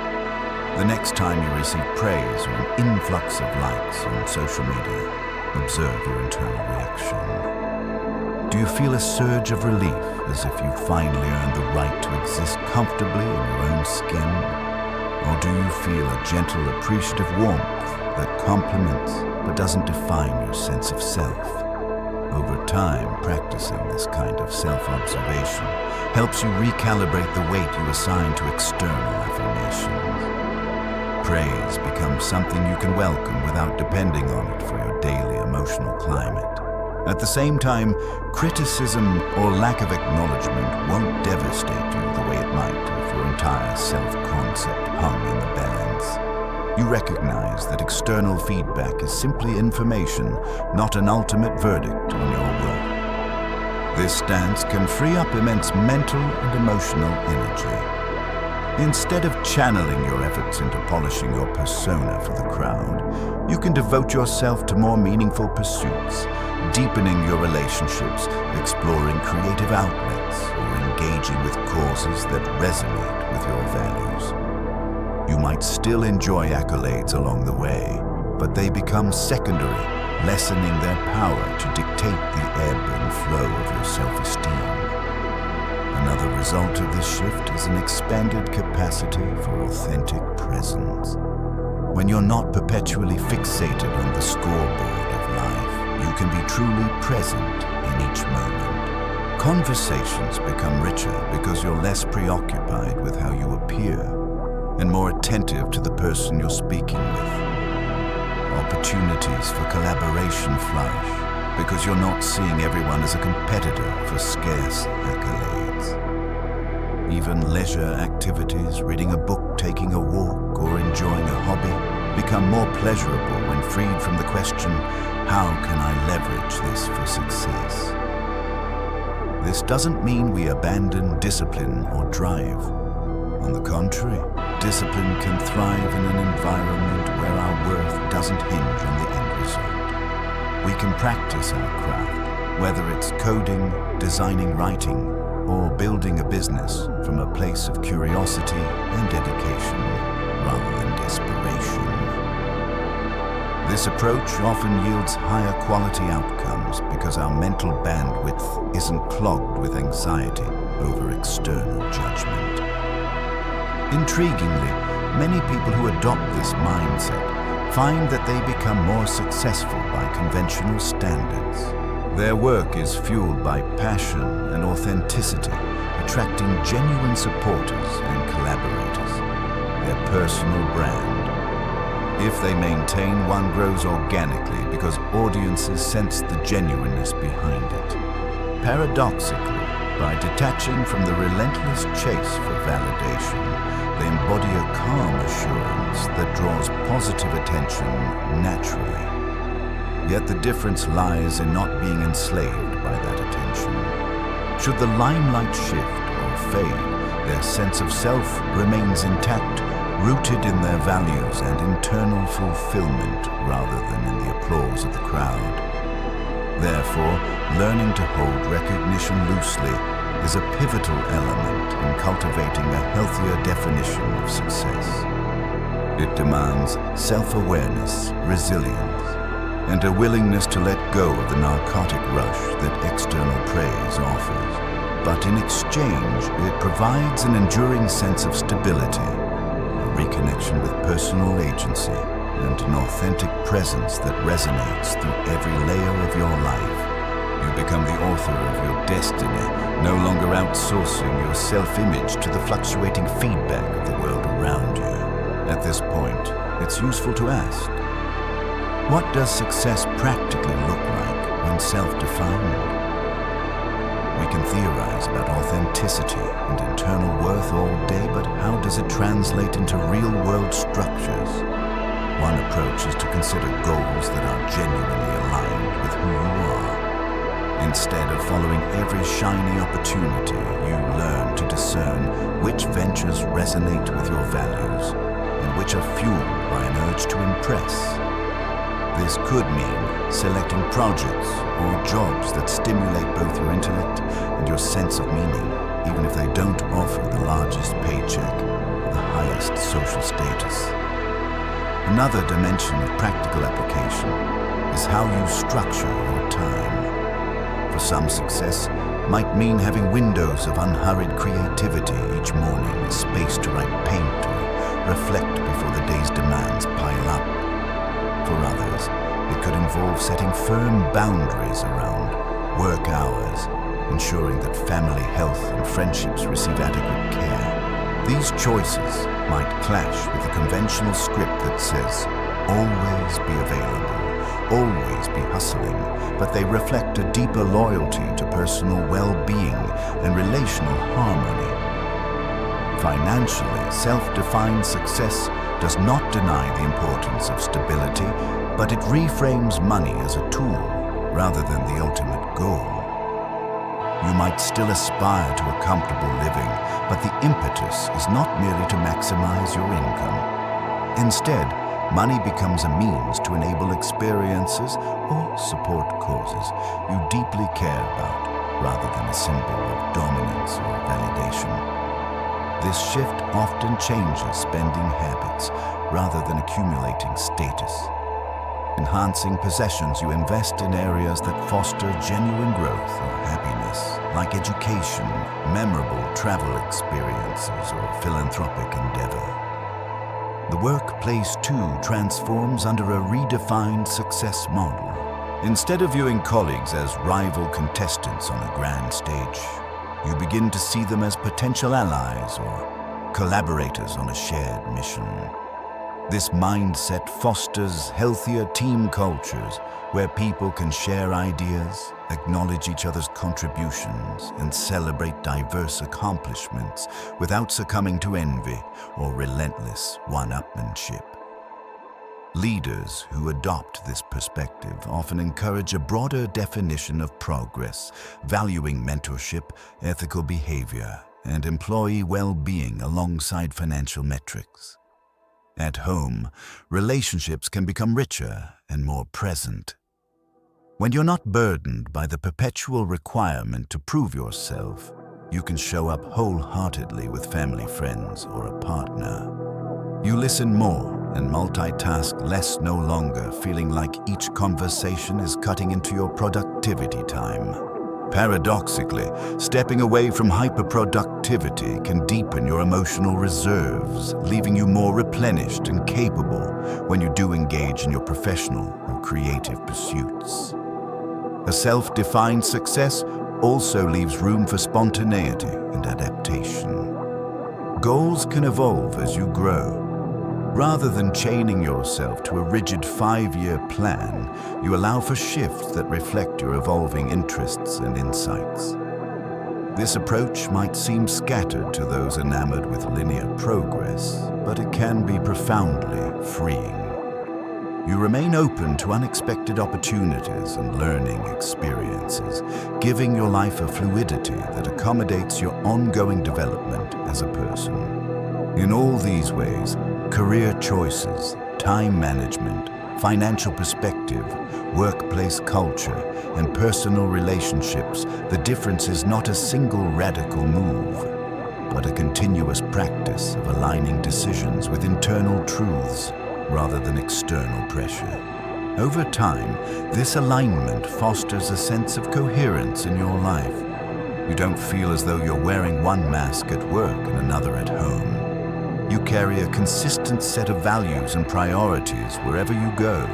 The next time you receive praise or an influx of likes on social media, observe your internal reaction. Do you feel a surge of relief, as if you finally earned the right to exist comfortably in your own skin? Or do you feel a gentle, appreciative warmth that compliments but doesn't define your sense of self? Over time, practicing this kind of self-observation helps you recalibrate the weight you assign to external affirmations. Praise becomes something you can welcome without depending on it for your daily emotional climate. At the same time, criticism or lack of acknowledgement won't devastate you the way it might if your entire self-concept hung in the balance. You recognize that external feedback is simply information, not an ultimate verdict on your worth. This stance can free up immense mental and emotional energy. Instead of channeling your efforts into polishing your persona for the crowd, you can devote yourself to more meaningful pursuits, deepening your relationships, exploring creative outlets, or engaging with causes that resonate with your values. You might still enjoy accolades along the way, but they become secondary, lessening their power to dictate the ebb and flow of your self-esteem. Another result of this shift is an expanded capacity for authentic presence. When you're not perpetually fixated on the scoreboard of life, you can be truly present in each moment. Conversations become richer because you're less preoccupied with how you appear and more attentive to the person you're speaking with. Opportunities for collaboration flourish because you're not seeing everyone as a competitor for scarce accolades. Even leisure activities, reading a book, taking a walk, or enjoying a hobby become more pleasurable when freed from the question, how can I leverage this for success? This doesn't mean we abandon discipline or drive. On the contrary, discipline can thrive in an environment where our worth doesn't hinge on the end result. We can practice our craft, Whether it's coding, designing writing, or building a business from a place of curiosity and dedication rather than desperation. This approach often yields higher quality outcomes because our mental bandwidth isn't clogged with anxiety over external judgment. Intriguingly, many people who adopt this mindset find that they become more successful by conventional standards. Their work is fueled by passion and authenticity, attracting genuine supporters and collaborators. Their personal brand. If they maintain, one grows organically because audiences sense the genuineness behind it. Paradoxically, by detaching from the relentless chase for validation, they embody a calm assurance that draws positive attention naturally. Yet the difference lies in not being enslaved by that attention. Should the limelight shift or fade, their sense of self remains intact, rooted in their values and internal fulfillment rather than in the applause of the crowd. Therefore, learning to hold recognition loosely is a pivotal element in cultivating a healthier definition of success. It demands self-awareness, resilience, and a willingness to let go of the narcotic rush that external praise offers. But in exchange, it provides an enduring sense of stability, a reconnection with personal agency, and an authentic presence that resonates through every layer of your life. You become the author of your destiny, no longer outsourcing your self-image to the fluctuating feedback of the world around you. At this point, it's useful to ask, what does success practically look like when self-defined? We can theorize about authenticity and internal worth all day, but how does it translate into real-world structures? One approach is to consider goals that are genuinely aligned with who you are. Instead of following every shiny opportunity, you learn to discern which ventures resonate with your values and which are fueled by an urge to impress. This could mean selecting projects or jobs that stimulate both your intellect and your sense of meaning, even if they don't offer the largest paycheck or the highest social status. Another dimension of practical application is how you structure your time. For some, success might mean having windows of unhurried creativity each morning, a space to write, paint, or reflect before the day's demands pile up. For others, it could involve setting firm boundaries around work hours, ensuring that family health and friendships receive adequate care. These choices might clash with the conventional script that says, always be available, always be hustling, but they reflect a deeper loyalty to personal well-being and relational harmony. Financially, self-defined success does not deny the importance of stability, but it reframes money as a tool rather than the ultimate goal. You might still aspire to a comfortable living, but the impetus is not merely to maximize your income. Instead, money becomes a means to enable experiences or support causes you deeply care about, rather than a symbol of dominance or validation. This shift often changes spending habits rather than accumulating status. Enhancing possessions, you invest in areas that foster genuine growth or happiness, like education, memorable travel experiences, or philanthropic endeavor. The workplace, too, transforms under a redefined success model. Instead of viewing colleagues as rival contestants on a grand stage, you begin to see them as potential allies or collaborators on a shared mission. This mindset fosters healthier team cultures where people can share ideas, acknowledge each other's contributions, and celebrate diverse accomplishments without succumbing to envy or relentless one-upmanship. Leaders who adopt this perspective often encourage a broader definition of progress, valuing mentorship, ethical behavior, and employee well-being alongside financial metrics. At home, relationships can become richer and more present. When you're not burdened by the perpetual requirement to prove yourself, you can show up wholeheartedly with family, friends, or a partner. You listen more and multitask less, no longer feeling like each conversation is cutting into your productivity time. Paradoxically, stepping away from hyperproductivity can deepen your emotional reserves, leaving you more replenished and capable when you do engage in your professional or creative pursuits. A self-defined success also leaves room for spontaneity and adaptation. Goals can evolve as you grow. Rather than chaining yourself to a rigid 5-year plan, you allow for shifts that reflect your evolving interests and insights. This approach might seem scattered to those enamored with linear progress, but it can be profoundly freeing. You remain open to unexpected opportunities and learning experiences, giving your life a fluidity that accommodates your ongoing development as a person. In all these ways, career choices, time management, financial perspective, workplace culture, and personal relationships, the difference is not a single radical move, but a continuous practice of aligning decisions with internal truths rather than external pressure. Over time, this alignment fosters a sense of coherence in your life. You don't feel as though you're wearing one mask at work and another at home. You carry a consistent set of values and priorities wherever you go.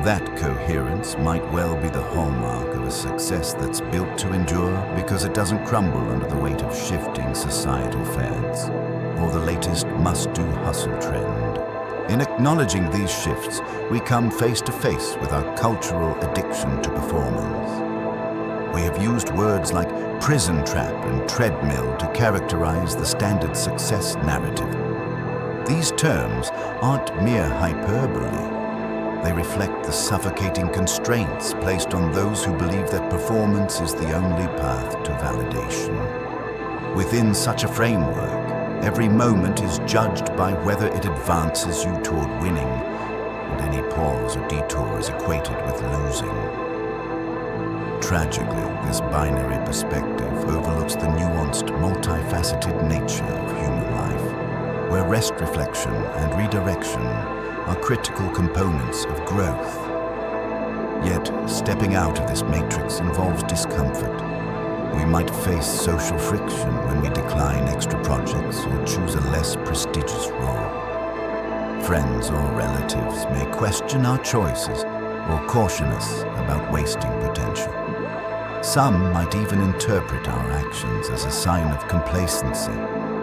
That coherence might well be the hallmark of a success that's built to endure because it doesn't crumble under the weight of shifting societal fads or the latest must-do hustle trend. In acknowledging these shifts, we come face to face with our cultural addiction to performance. We have used words like prison trap and treadmill to characterize the standard success narrative. These terms aren't mere hyperbole. They reflect the suffocating constraints placed on those who believe that performance is the only path to validation. Within such a framework, every moment is judged by whether it advances you toward winning, and any pause or detour is equated with losing. Tragically, this binary perspective overlooks the nuanced, multifaceted nature of human life, where rest, reflection, and redirection are critical components of growth. Yet, stepping out of this matrix involves discomfort. We might face social friction when we decline extra projects or choose a less prestigious role. Friends or relatives may question our choices or caution us about wasting potential. Some might even interpret our actions as a sign of complacency.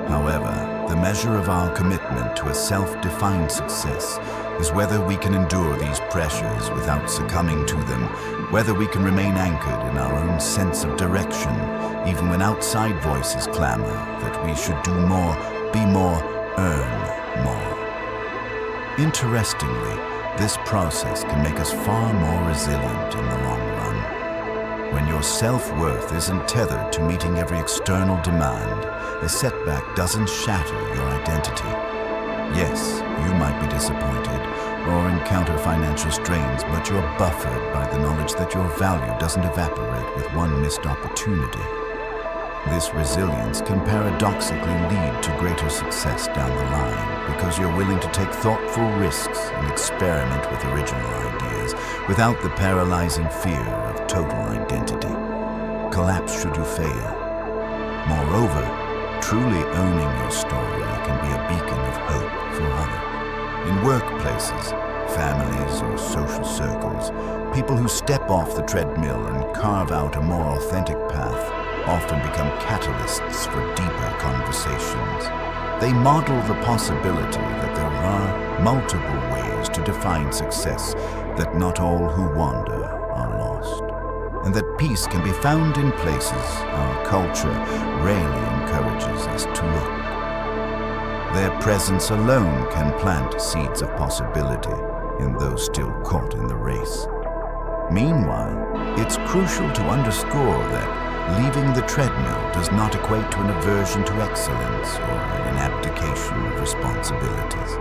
However, the measure of our commitment to a self-defined success is whether we can endure these pressures without succumbing to them, whether we can remain anchored in our own sense of direction, even when outside voices clamor that we should do more, be more, earn more. Interestingly, this process can make us far more resilient in the long run. When your self-worth isn't tethered to meeting every external demand, a setback doesn't shatter your identity. Yes, you might be disappointed or encounter financial strains, but you're buffered by the knowledge that your value doesn't evaporate with one missed opportunity. This resilience can paradoxically lead to greater success down the line because you're willing to take thoughtful risks and experiment with original ideas without the paralyzing fear of total identity. Collapse should you fail. Moreover, truly owning your story can be a beacon of hope for others. In workplaces, families, or social circles, people who step off the treadmill and carve out a more authentic path often become catalysts for deeper conversations. They model the possibility that there are multiple ways to define success, that not all who wander are lost, and that peace can be found in places our culture rarely encourages us to look. Their presence alone can plant seeds of possibility in those still caught in the race. Meanwhile, it's crucial to underscore that leaving the treadmill does not equate to an aversion to excellence or an abdication of responsibilities.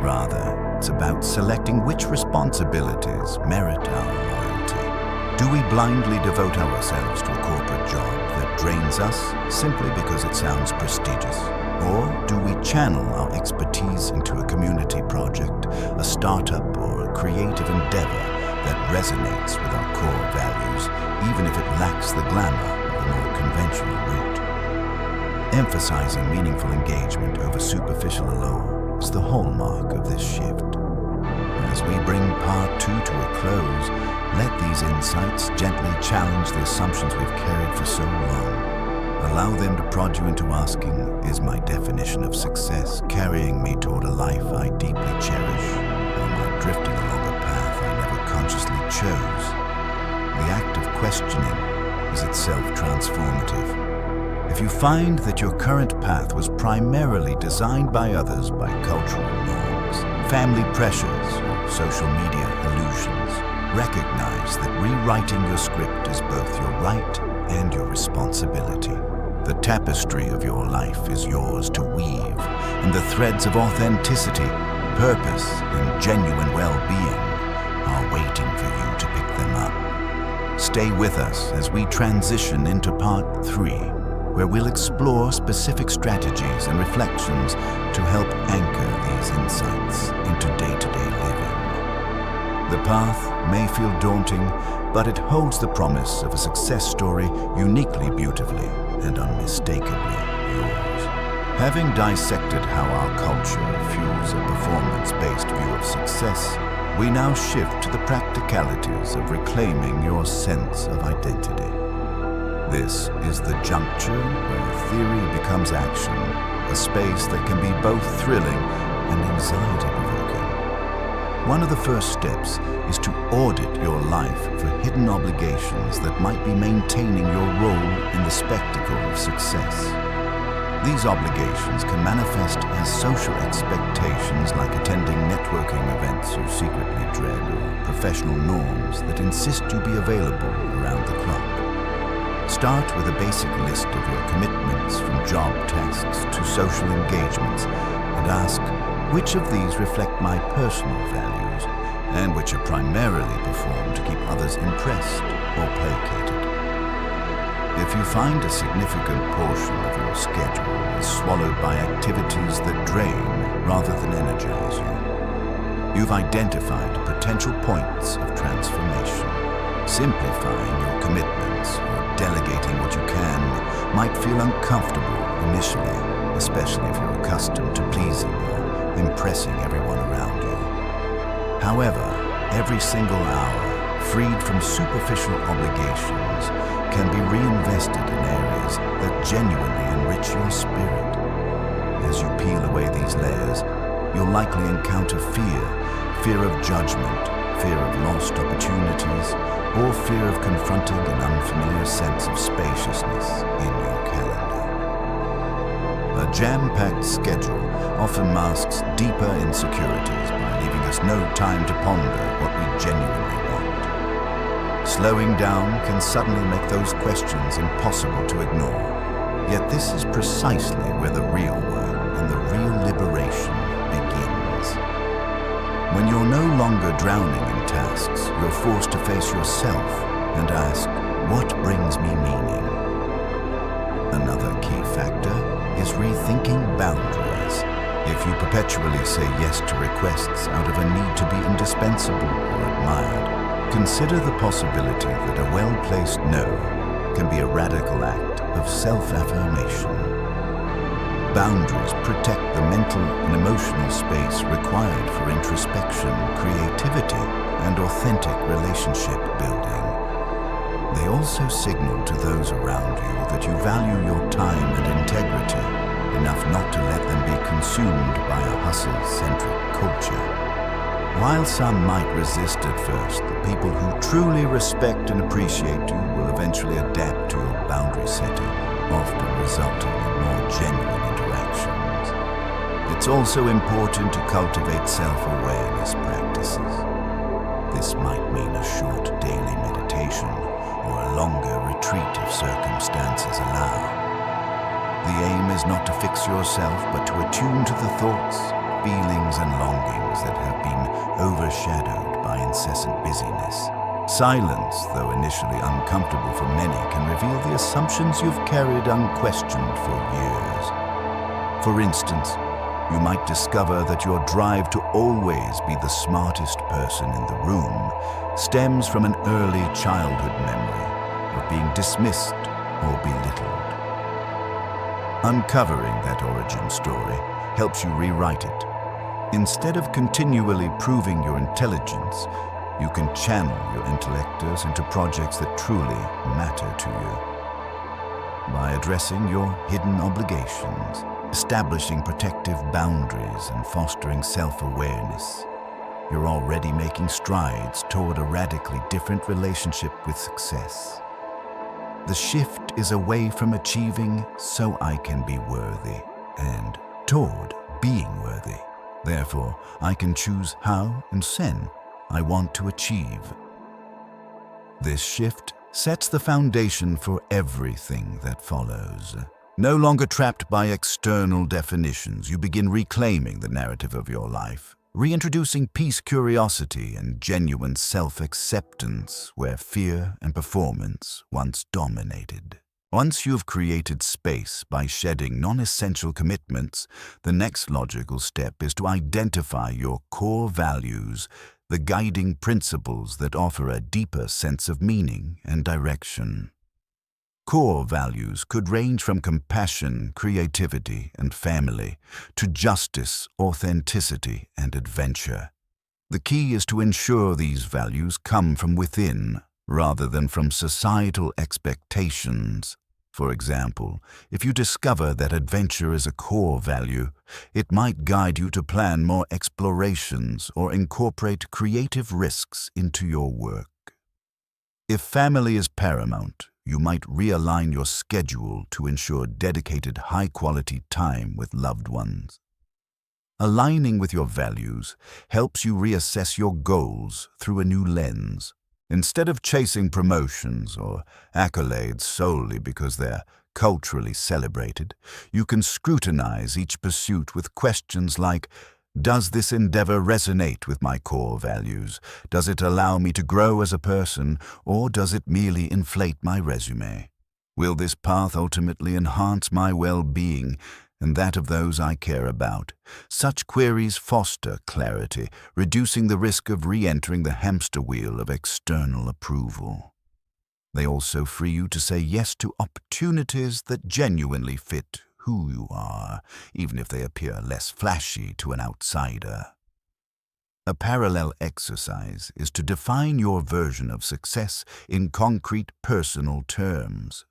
Rather, it's about selecting which responsibilities merit our loyalty. Do we blindly devote ourselves to a corporate job that drains us simply because it sounds prestigious? Or do we channel our expertise into a community project, a startup, or a creative endeavor that resonates with our core values, even if it lacks the glamour of the more conventional route? Emphasizing meaningful engagement over superficial allure is the hallmark of this shift. As we bring part 2 to a close, let these insights gently challenge the assumptions we've carried for so long. Allow them to prod you into asking, is my definition of success carrying me toward a life I deeply cherish, or am I drifting along a path I never consciously chose? The act of questioning is itself transformative. If you find that your current path was primarily designed by others, by cultural norms, family pressures, or social media illusions, recognize that rewriting your script is both your right and your responsibility. The tapestry of your life is yours to weave, and the threads of authenticity, purpose, and genuine well-being are waiting for you to pick them up. Stay with us as we transition into part 3, where we'll explore specific strategies and reflections to help anchor these insights into day-to-day living. The path may feel daunting, but it holds the promise of a success story uniquely beautifully and unmistakably yours. Having dissected how our culture fuels a performance-based view of success, we now shift to the practicalities of reclaiming your sense of identity. This is the juncture where theory becomes action, a space that can be both thrilling and anxiety-provoking. One of the first steps is to audit your life for hidden obligations that might be maintaining your role in the spectacle of success. These obligations can manifest as social expectations like attending networking events you secretly dread, or professional norms that insist you be available around the clock. Start with a basic list of your commitments, from job tasks to social engagements, and ask, which of these reflect my personal values, and which are primarily performed to keep others impressed or placated? If you find a significant portion of your schedule is swallowed by activities that drain rather than energize you, you've identified potential points of transformation. Simplifying your commitments or delegating what you can might feel uncomfortable initially, especially if you're accustomed to pleasing or impressing everyone around you. However, every single hour freed from superficial obligations can be reinvested in areas that genuinely enrich your spirit. As you peel away these layers, you'll likely encounter fear of judgment, fear of lost opportunities, or fear of confronting an unfamiliar sense of spaciousness in your calendar. A jam-packed schedule often masks deeper insecurities by leaving us no time to ponder what we genuinely want. Slowing down can suddenly make those questions impossible to ignore. Yet this is precisely where the real work and the real liberation begins. When you're no longer drowning in tasks, you're forced to face yourself and ask, what brings me meaning? Another key factor is rethinking boundaries. If you perpetually say yes to requests out of a need to be indispensable or admired, consider the possibility that a well-placed no can be a radical act of self-affirmation. Boundaries protect the mental and emotional space required for introspection, creativity, and authentic relationship building. They also signal to those around you that you value your time and integrity enough not to let them be consumed by a hustle-centric culture. While some might resist at first, the people who truly respect and appreciate you will eventually adapt to your boundary setting, often resulting in more genuine interactions. It's also important to cultivate self-awareness practices. This might mean a short daily meditation or a longer retreat if circumstances allow. The aim is not to fix yourself, but to attune to the thoughts, feelings, and longings that have been overshadowed by incessant busyness. Silence, though initially uncomfortable for many, can reveal the assumptions you've carried unquestioned for years. For instance, you might discover that your drive to always be the smartest person in the room stems from an early childhood memory of being dismissed or belittled. Uncovering that origin story helps you rewrite it. Instead of continually proving your intelligence, you can channel your intellectors into projects that truly matter to you. By addressing your hidden obligations, establishing protective boundaries, and fostering self-awareness, you're already making strides toward a radically different relationship with success. The shift is away from achieving so I can be worthy and toward being worthy. Therefore, I can choose how and when I want to achieve. This shift sets the foundation for everything that follows. No longer trapped by external definitions, you begin reclaiming the narrative of your life, reintroducing peace, curiosity, and genuine self-acceptance where fear and performance once dominated. Once you've created space by shedding non-essential commitments, the next logical step is to identify your core values, the guiding principles that offer a deeper sense of meaning and direction. Core values could range from compassion, creativity, and family to justice, authenticity, and adventure. The key is to ensure these values come from within rather than from societal expectations. For example, if you discover that adventure is a core value, it might guide you to plan more explorations or incorporate creative risks into your work. If family is paramount, you might realign your schedule to ensure dedicated high-quality time with loved ones. Aligning with your values helps you reassess your goals through a new lens. Instead of chasing promotions or accolades solely because they're culturally celebrated, you can scrutinize each pursuit with questions like, does this endeavor resonate with my core values? Does it allow me to grow as a person, or does it merely inflate my resume? Will this path ultimately enhance my well-being and that of those I care about? Such queries foster clarity, reducing the risk of re-entering the hamster wheel of external approval. They also free you to say yes to opportunities that genuinely fit who you are, even if they appear less flashy to an outsider. A parallel exercise is to define your version of success in concrete personal terms.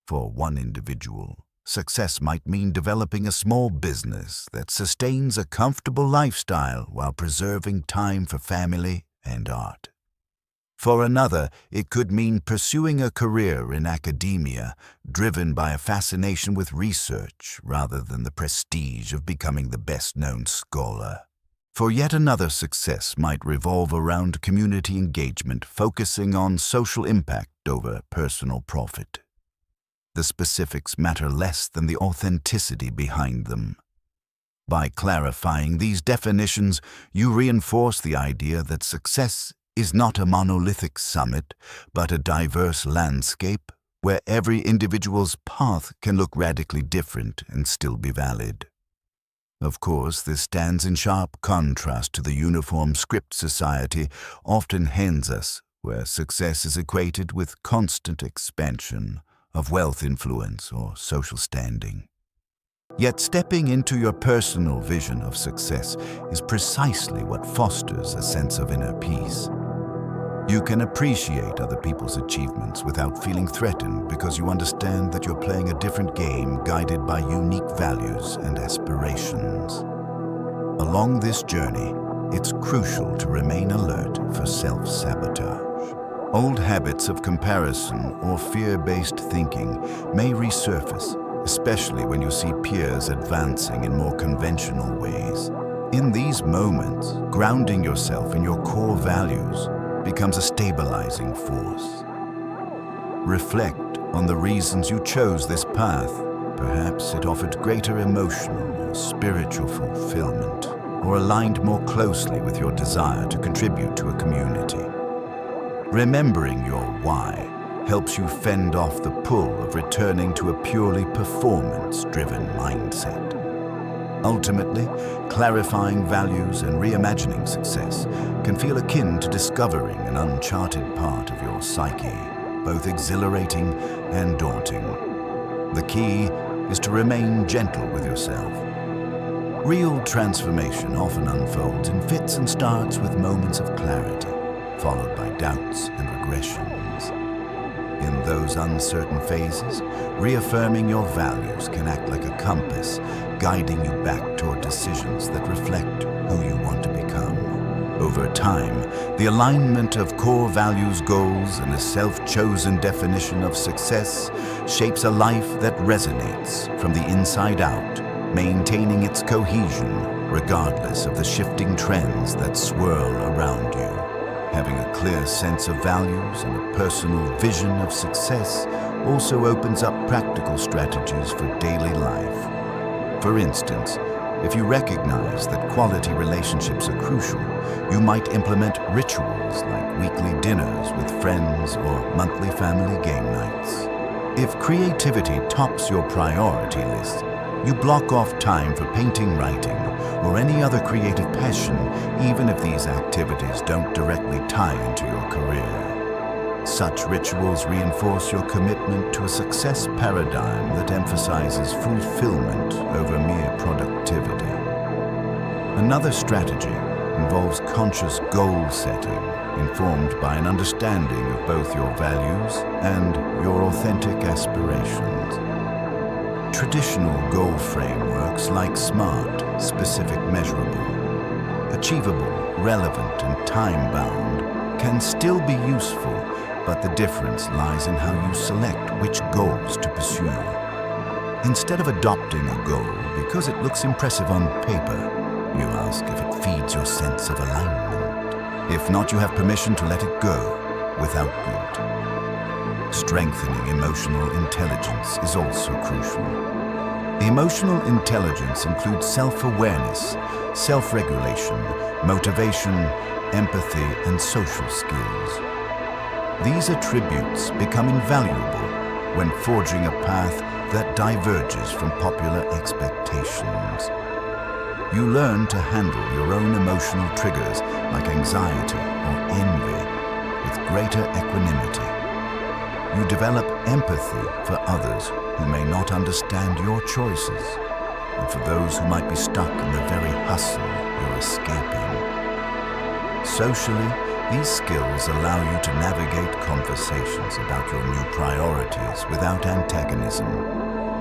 For one individual, success might mean developing a small business that sustains a comfortable lifestyle while preserving time for family and art. For another, it could mean pursuing a career in academia, driven by a fascination with research rather than the prestige of becoming the best-known scholar. For yet another, success might revolve around community engagement, focusing on social impact over personal profit. The specifics matter less than the authenticity behind them. By clarifying these definitions, you reinforce the idea that success is not a monolithic summit, but a diverse landscape where every individual's path can look radically different and still be valid. Of course, this stands in sharp contrast to the uniform script society often hands us, where success is equated with constant expansion of wealth, influence, or social standing. Yet stepping into your personal vision of success is precisely what fosters a sense of inner peace. You can appreciate other people's achievements without feeling threatened because you understand that you're playing a different game guided by unique values and aspirations. Along this journey, it's crucial to remain alert for self-sabotage. Old habits of comparison or fear-based thinking may resurface, especially when you see peers advancing in more conventional ways. In these moments, grounding yourself in your core values becomes a stabilizing force. Reflect on the reasons you chose this path. Perhaps it offered greater emotional or spiritual fulfillment, or aligned more closely with your desire to contribute to a community. Remembering your why helps you fend off the pull of returning to a purely performance-driven mindset. Ultimately, clarifying values and reimagining success can feel akin to discovering an uncharted part of your psyche, both exhilarating and daunting. The key is to remain gentle with yourself. Real transformation often unfolds in fits and starts with moments of clarity, followed by doubts and regressions. In those uncertain phases, reaffirming your values can act like a compass, guiding you back toward decisions that reflect who you want to become. Over time, the alignment of core values, goals, and a self-chosen definition of success shapes a life that resonates from the inside out, maintaining its cohesion regardless of the shifting trends that swirl around you. Having a clear sense of values and a personal vision of success also opens up practical strategies for daily life. For instance, if you recognize that quality relationships are crucial, you might implement rituals like weekly dinners with friends or monthly family game nights. If creativity tops your priority list, you block off time for painting, writing, or any other creative passion, even if these activities don't directly tie into your career. Such rituals reinforce your commitment to a success paradigm that emphasizes fulfillment over mere productivity. Another strategy involves conscious goal setting, informed by an understanding of both your values and your authentic aspirations. Traditional goal frameworks like SMART, specific, measurable, achievable, relevant, and time-bound, can still be useful, but the difference lies in how you select which goals to pursue. Instead of adopting a goal because it looks impressive on paper, you ask if it feeds your sense of alignment. If not, you have permission to let it go without guilt. Strengthening emotional intelligence is also crucial. Emotional intelligence includes self-awareness, self-regulation, motivation, empathy, and social skills. These attributes become invaluable when forging a path that diverges from popular expectations. You learn to handle your own emotional triggers like anxiety or envy with greater equanimity. You develop empathy for others who may not understand your choices, and for those who might be stuck in the very hustle you're escaping. Socially, these skills allow you to navigate conversations about your new priorities without antagonism,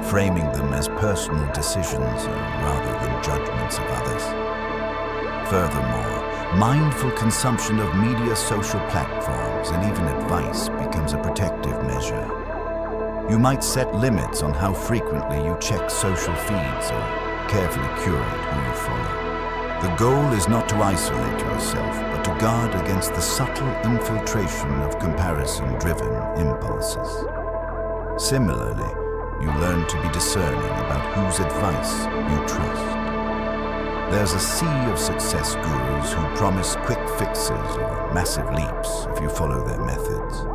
framing them as personal decisions rather than judgments of others. Furthermore, mindful consumption of media, social platforms, and even advice becomes a protective measure. You might set limits on how frequently you check social feeds or carefully curate who you follow. The goal is not to isolate yourself, but to guard against the subtle infiltration of comparison-driven impulses. Similarly, you learn to be discerning about whose advice you trust. There's a sea of success gurus who promise quick fixes or massive leaps if you follow their methods.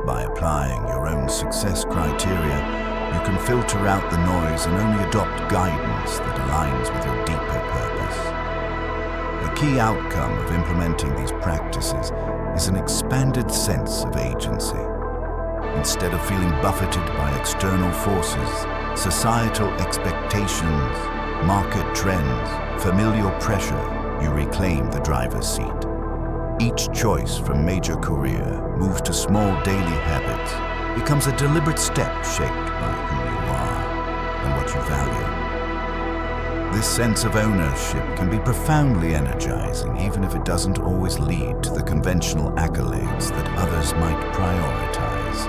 By applying your own success criteria, you can filter out the noise and only adopt guidance that aligns with your deeper purpose. A key outcome of implementing these practices is an expanded sense of agency. Instead of feeling buffeted by external forces, societal expectations, market trends, familial pressure, you reclaim the driver's seat. Each choice from major career moves to small daily habits, becomes a deliberate step shaped by who you are and what you value. This sense of ownership can be profoundly energizing, even if it doesn't always lead to the conventional accolades that others might prioritize.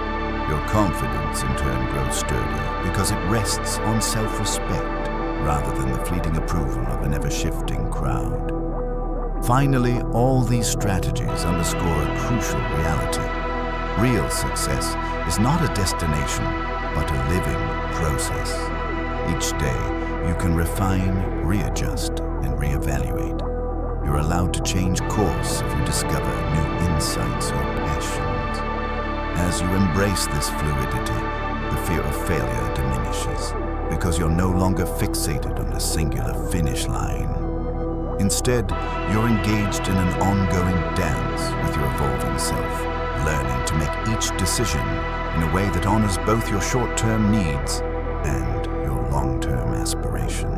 Your confidence in turn grows sturdy because it rests on self-respect rather than the fleeting approval of an ever-shifting crowd. Finally, all these strategies underscore a crucial reality. Real success is not a destination, but a living process. Each day, you can refine, readjust, and reevaluate. You're allowed to change course if you discover new insights or passions. as you embrace this fluidity, the fear of failure diminishes, because you're no longer fixated on a singular finish line. Instead, you're engaged in an ongoing dance with your evolving self, learning to make each decision in a way that honors both your short-term needs and your long-term aspiration.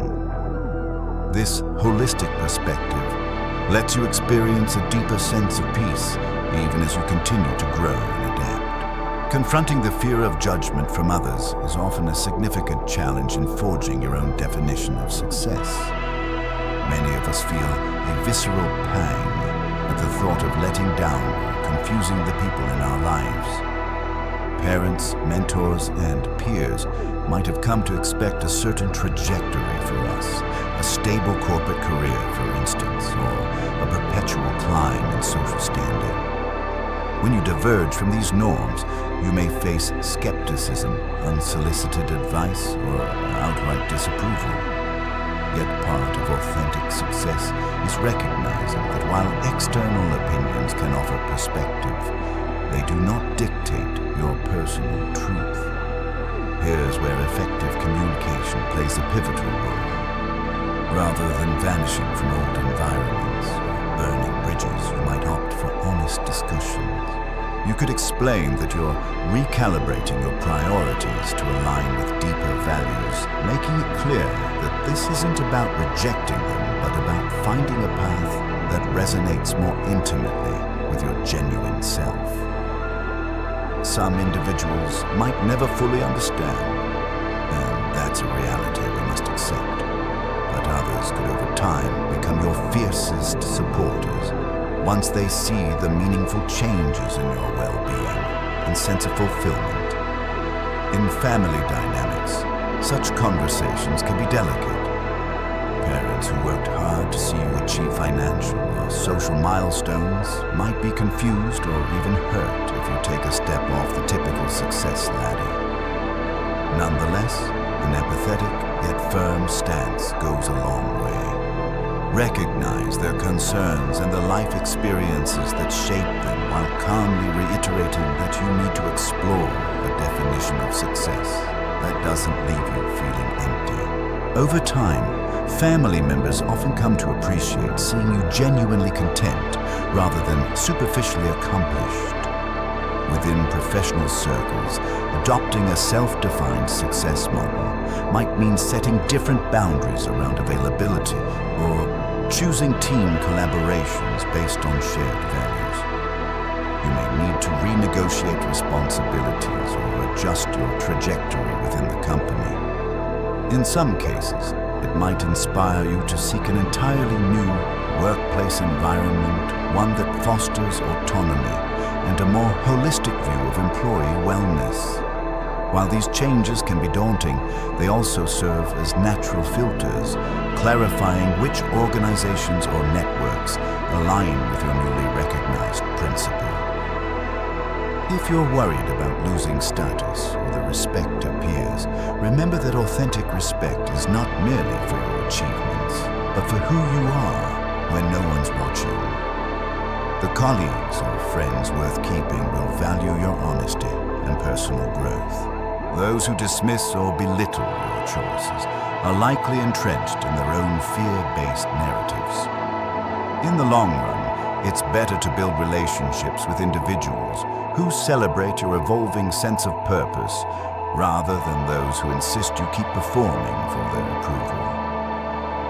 This holistic perspective lets you experience a deeper sense of peace even as you continue to grow and adapt. Confronting the fear of judgment from others is often a significant challenge in forging your own definition of success. Many of us feel a visceral pang at the thought of letting down or confusing the people in our lives. Parents, mentors, and peers might have come to expect a certain trajectory for us, a stable corporate career, for instance, or a perpetual climb in social standing. When you diverge from these norms, you may face skepticism, unsolicited advice, or outright disapproval. Yet part of authentic success is recognizing that while external opinions can offer perspective, they do not dictate your personal truth. Here's where effective communication plays a pivotal role. Rather than vanishing from old environments or burning bridges, you might opt for honest discussions. You could explain that you're recalibrating your priorities to align with deeper values, making it clear that this isn't about rejecting them, but about finding a path that resonates more intimately with your genuine self. Some individuals might never fully understand, and that's a reality we must accept. But others could over time become your fiercest supporters once they see the meaningful changes in your well-being and sense of fulfillment. In family dynamics, such conversations can be delicate. Parents who worked hard to see you achieve financial or social milestones might be confused or even hurt if you take a step off the typical success ladder. Nonetheless, an empathetic yet firm stance goes a long way. Recognize their concerns and the life experiences that shape them while calmly reiterating that you need to explore a definition of success that doesn't leave you feeling empty. Over time, family members often come to appreciate seeing you genuinely content rather than superficially accomplished. Within professional circles, adopting a self-defined success model might mean setting different boundaries around availability or choosing team collaborations based on shared values. You may need to renegotiate responsibilities or adjust your trajectory within the company. In some cases, it might inspire you to seek an entirely new workplace environment, one that fosters autonomy and a more holistic view of employee wellness. While these changes can be daunting, they also serve as natural filters, clarifying which organizations or networks align with your newly recognized principle. If you're worried about losing status or the respect of peers, remember that authentic respect is not merely for your achievements, but for who you are when no one's watching. The colleagues or friends worth keeping will value your honesty and personal growth. Those who dismiss or belittle your choices are likely entrenched in their own fear-based narratives. In the long run, it's better to build relationships with individuals who celebrate your evolving sense of purpose rather than those who insist you keep performing for their approval.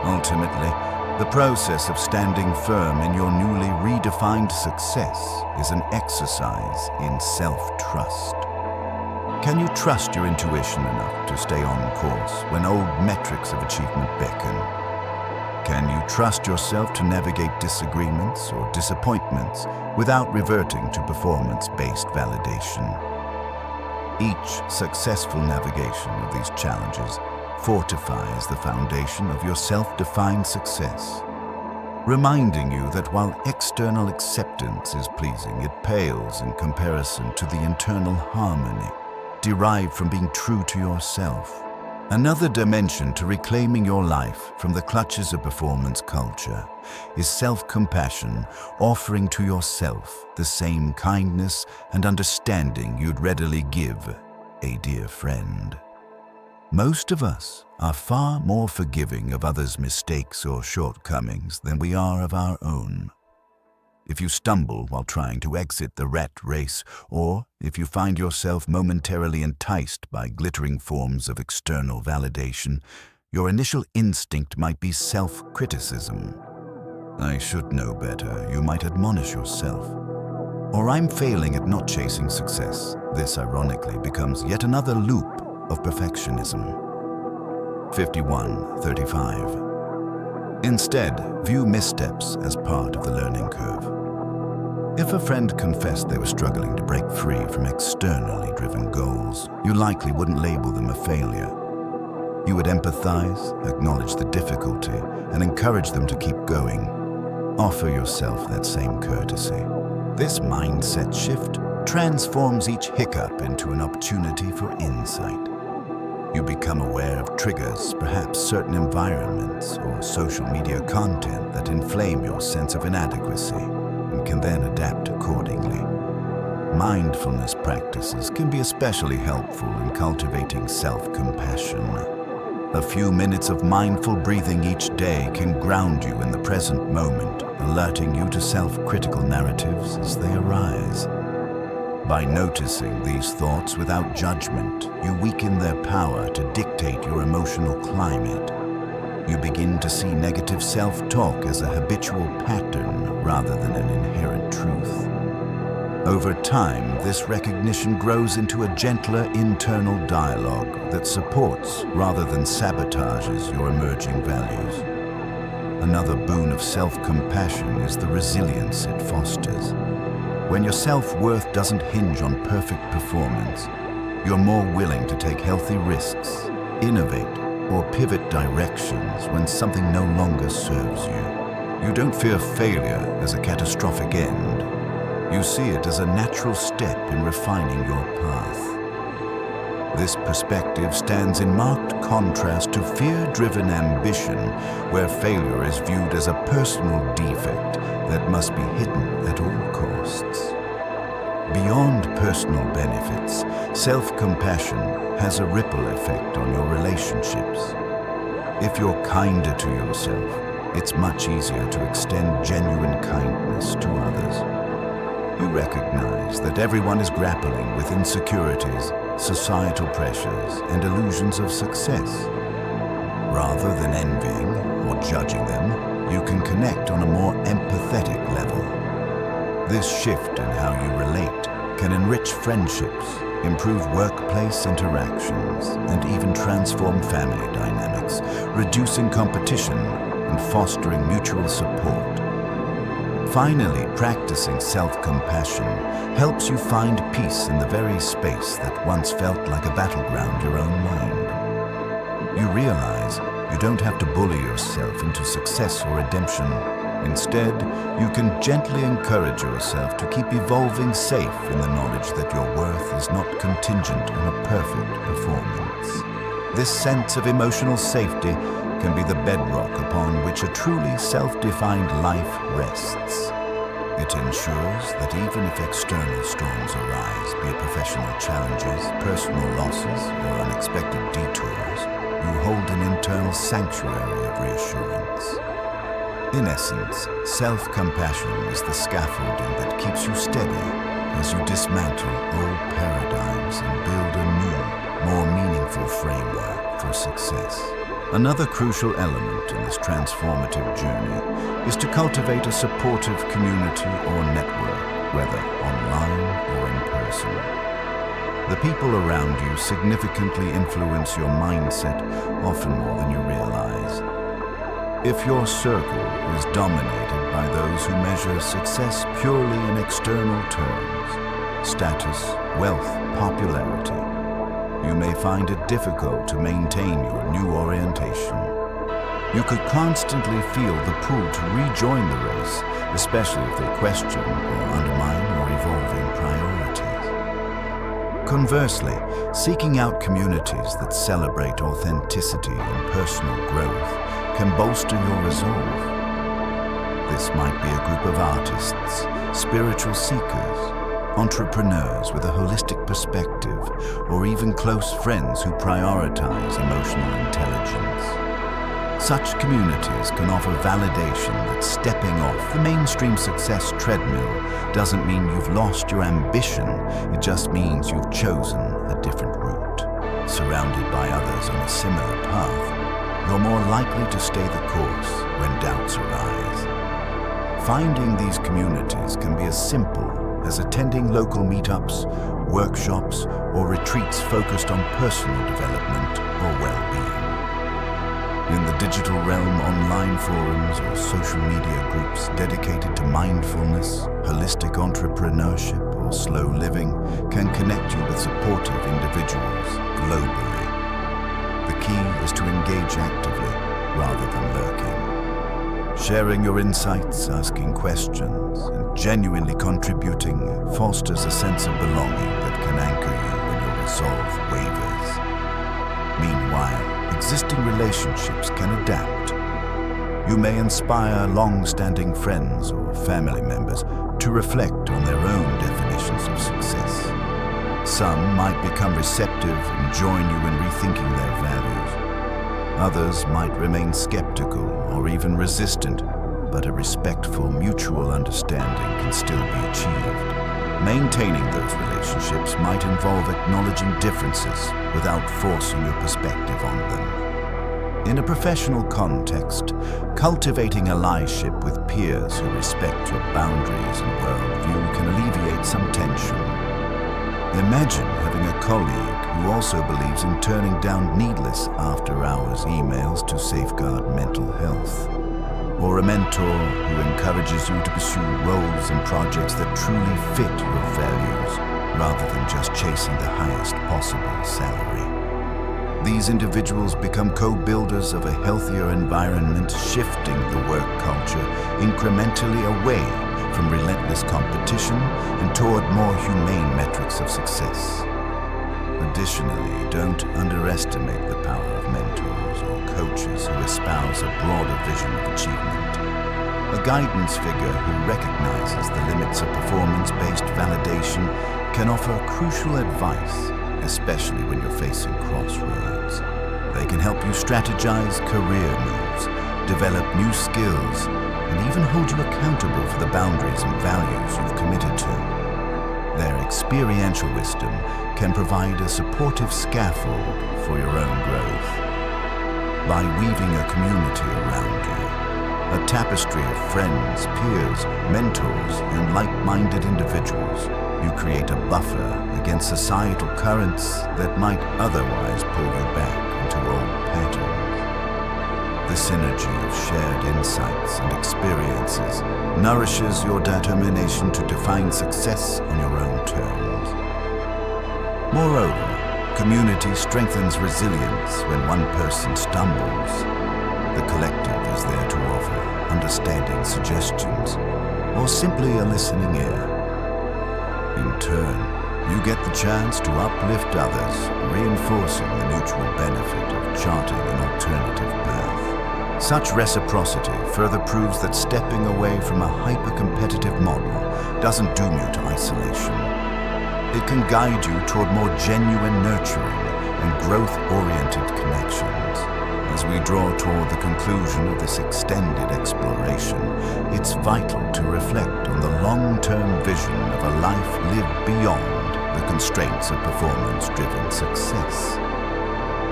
Ultimately, the process of standing firm in your newly redefined success is an exercise in self-trust. Can you trust your intuition enough to stay on course when old metrics of achievement beckon? Can you trust yourself to navigate disagreements or disappointments without reverting to performance-based validation? Each successful navigation of these challenges fortifies the foundation of your self-defined success, reminding you that while external acceptance is pleasing, it pales in comparison to the internal harmony derived from being true to yourself. Another dimension to reclaiming your life from the clutches of performance culture is self-compassion, offering to yourself the same kindness and understanding you'd readily give a dear friend. Most of us are far more forgiving of others' mistakes or shortcomings than we are of our own. If you stumble while trying to exit the rat race, or if you find yourself momentarily enticed by glittering forms of external validation, your initial instinct might be self-criticism. I should know better, you might admonish yourself. Or I'm failing at not chasing success. This, ironically, becomes yet another loop of perfectionism. 51:35. Instead, view missteps as part of the learning curve. If a friend confessed they were struggling to break free from externally driven goals, you likely wouldn't label them a failure. You would empathize, acknowledge the difficulty, and encourage them to keep going. Offer yourself that same courtesy. This mindset shift transforms each hiccup into an opportunity for insight. You become aware of triggers, perhaps certain environments or social media content that inflame your sense of inadequacy, and can then adapt accordingly. Mindfulness practices can be especially helpful in cultivating self-compassion. A few minutes of mindful breathing each day can ground you in the present moment, alerting you to self-critical narratives as they arise. By noticing these thoughts without judgment, you weaken their power to dictate your emotional climate. You begin to see negative self-talk as a habitual pattern rather than an inherent truth. Over time, this recognition grows into a gentler internal dialogue that supports rather than sabotages your emerging values. Another boon of self-compassion is the resilience it fosters. When your self-worth doesn't hinge on perfect performance, you're more willing to take healthy risks, innovate, or pivot directions when something no longer serves you. You don't fear failure as a catastrophic end. You see it as a natural step in refining your path. This perspective stands in marked contrast to fear-driven ambition, where failure is viewed as a personal defect that must be hidden at all costs. Beyond personal benefits, self-compassion has a ripple effect on your relationships. If you're kinder to yourself, it's much easier to extend genuine kindness to others. You recognize that everyone is grappling with insecurities, societal pressures, and illusions of success. Rather than envying or judging them, you can connect on a more empathetic level. This shift in how you relate can enrich friendships, improve workplace interactions, and even transform family dynamics, reducing competition and fostering mutual support. Finally, practicing self-compassion helps you find peace in the very space that once felt like a battleground your own mind. You realize you don't have to bully yourself into success or redemption. Instead, you can gently encourage yourself to keep evolving safe in the knowledge that your worth is not contingent on a perfect performance. This sense of emotional safety can be the bedrock upon which a truly self-defined life rests. It ensures that even if external storms arise, be it professional challenges, personal losses, or unexpected detours, you hold an internal sanctuary of reassurance. In essence, self-compassion is the scaffolding that keeps you steady as you dismantle old paradigms and build a new, more meaningful framework for success. Another crucial element in this transformative journey is to cultivate a supportive community or network, whether online or in person. The people around you significantly influence your mindset, often more than you realize. If your circle is dominated by those who measure success purely in external terms, status, wealth, popularity, you may find it difficult to maintain your new orientation. You could constantly feel the pull to rejoin the race, especially if they question or undermine your evolving priorities. Conversely, seeking out communities that celebrate authenticity and personal growth can bolster your resolve. This might be a group of artists, spiritual seekers, entrepreneurs with a holistic perspective, or even close friends who prioritize emotional intelligence. Such communities can offer validation that stepping off the mainstream success treadmill doesn't mean you've lost your ambition, it just means you've chosen a different route. Surrounded by others on a similar path, you're more likely to stay the course when doubts arise. Finding these communities can be as simple as attending local meetups, workshops, or retreats focused on personal development or well-being. In the digital realm, online forums or social media groups dedicated to mindfulness, holistic entrepreneurship, or slow living can connect you with supportive individuals globally. The key is to engage actively rather than lurking. Sharing your insights, asking questions, and genuinely contributing fosters a sense of belonging that can anchor you when your resolve wavers. Meanwhile, existing relationships can adapt. You may inspire long-standing friends or family members to reflect on their own definitions of success. Some might become receptive and join you in rethinking their values. Others might remain skeptical or even resistant, but a respectful mutual understanding can still be achieved. Maintaining those relationships might involve acknowledging differences without forcing your perspective on them. In a professional context, cultivating allyship with peers who respect your boundaries and worldview can alleviate some tension. Imagine having a colleague who also believes in turning down needless after-hours emails to safeguard mental health, or a mentor who encourages you to pursue roles and projects that truly fit your values, rather than just chasing the highest possible salary. These individuals become co-builders of a healthier environment, shifting the work culture incrementally away from relentless competition and toward more humane metrics of success. Additionally, don't underestimate the power of mentors or coaches who espouse a broader vision of achievement. A guidance figure who recognizes the limits of performance-based validation can offer crucial advice, especially when you're facing crossroads. They can help you strategize career moves, develop new skills, and even hold you accountable for the boundaries and values you've committed to. Their experiential wisdom can provide a supportive scaffold for your own growth. By weaving a community around you, a tapestry of friends, peers, mentors, and like-minded individuals, you create a buffer against societal currents that might otherwise pull you back into old patterns. The synergy of shared insights and experiences nourishes your determination to define success on your own terms. Moreover, community strengthens resilience when one person stumbles. The collective is there to offer understanding suggestions or simply a listening ear. In turn, you get the chance to uplift others, reinforcing the mutual benefit of charting an alternative path. Such reciprocity further proves that stepping away from a hyper-competitive model doesn't doom you to isolation. It can guide you toward more genuine nurturing and growth-oriented connections. As we draw toward the conclusion of this extended exploration, it's vital to reflect on the long-term vision of a life lived beyond the constraints of performance-driven success.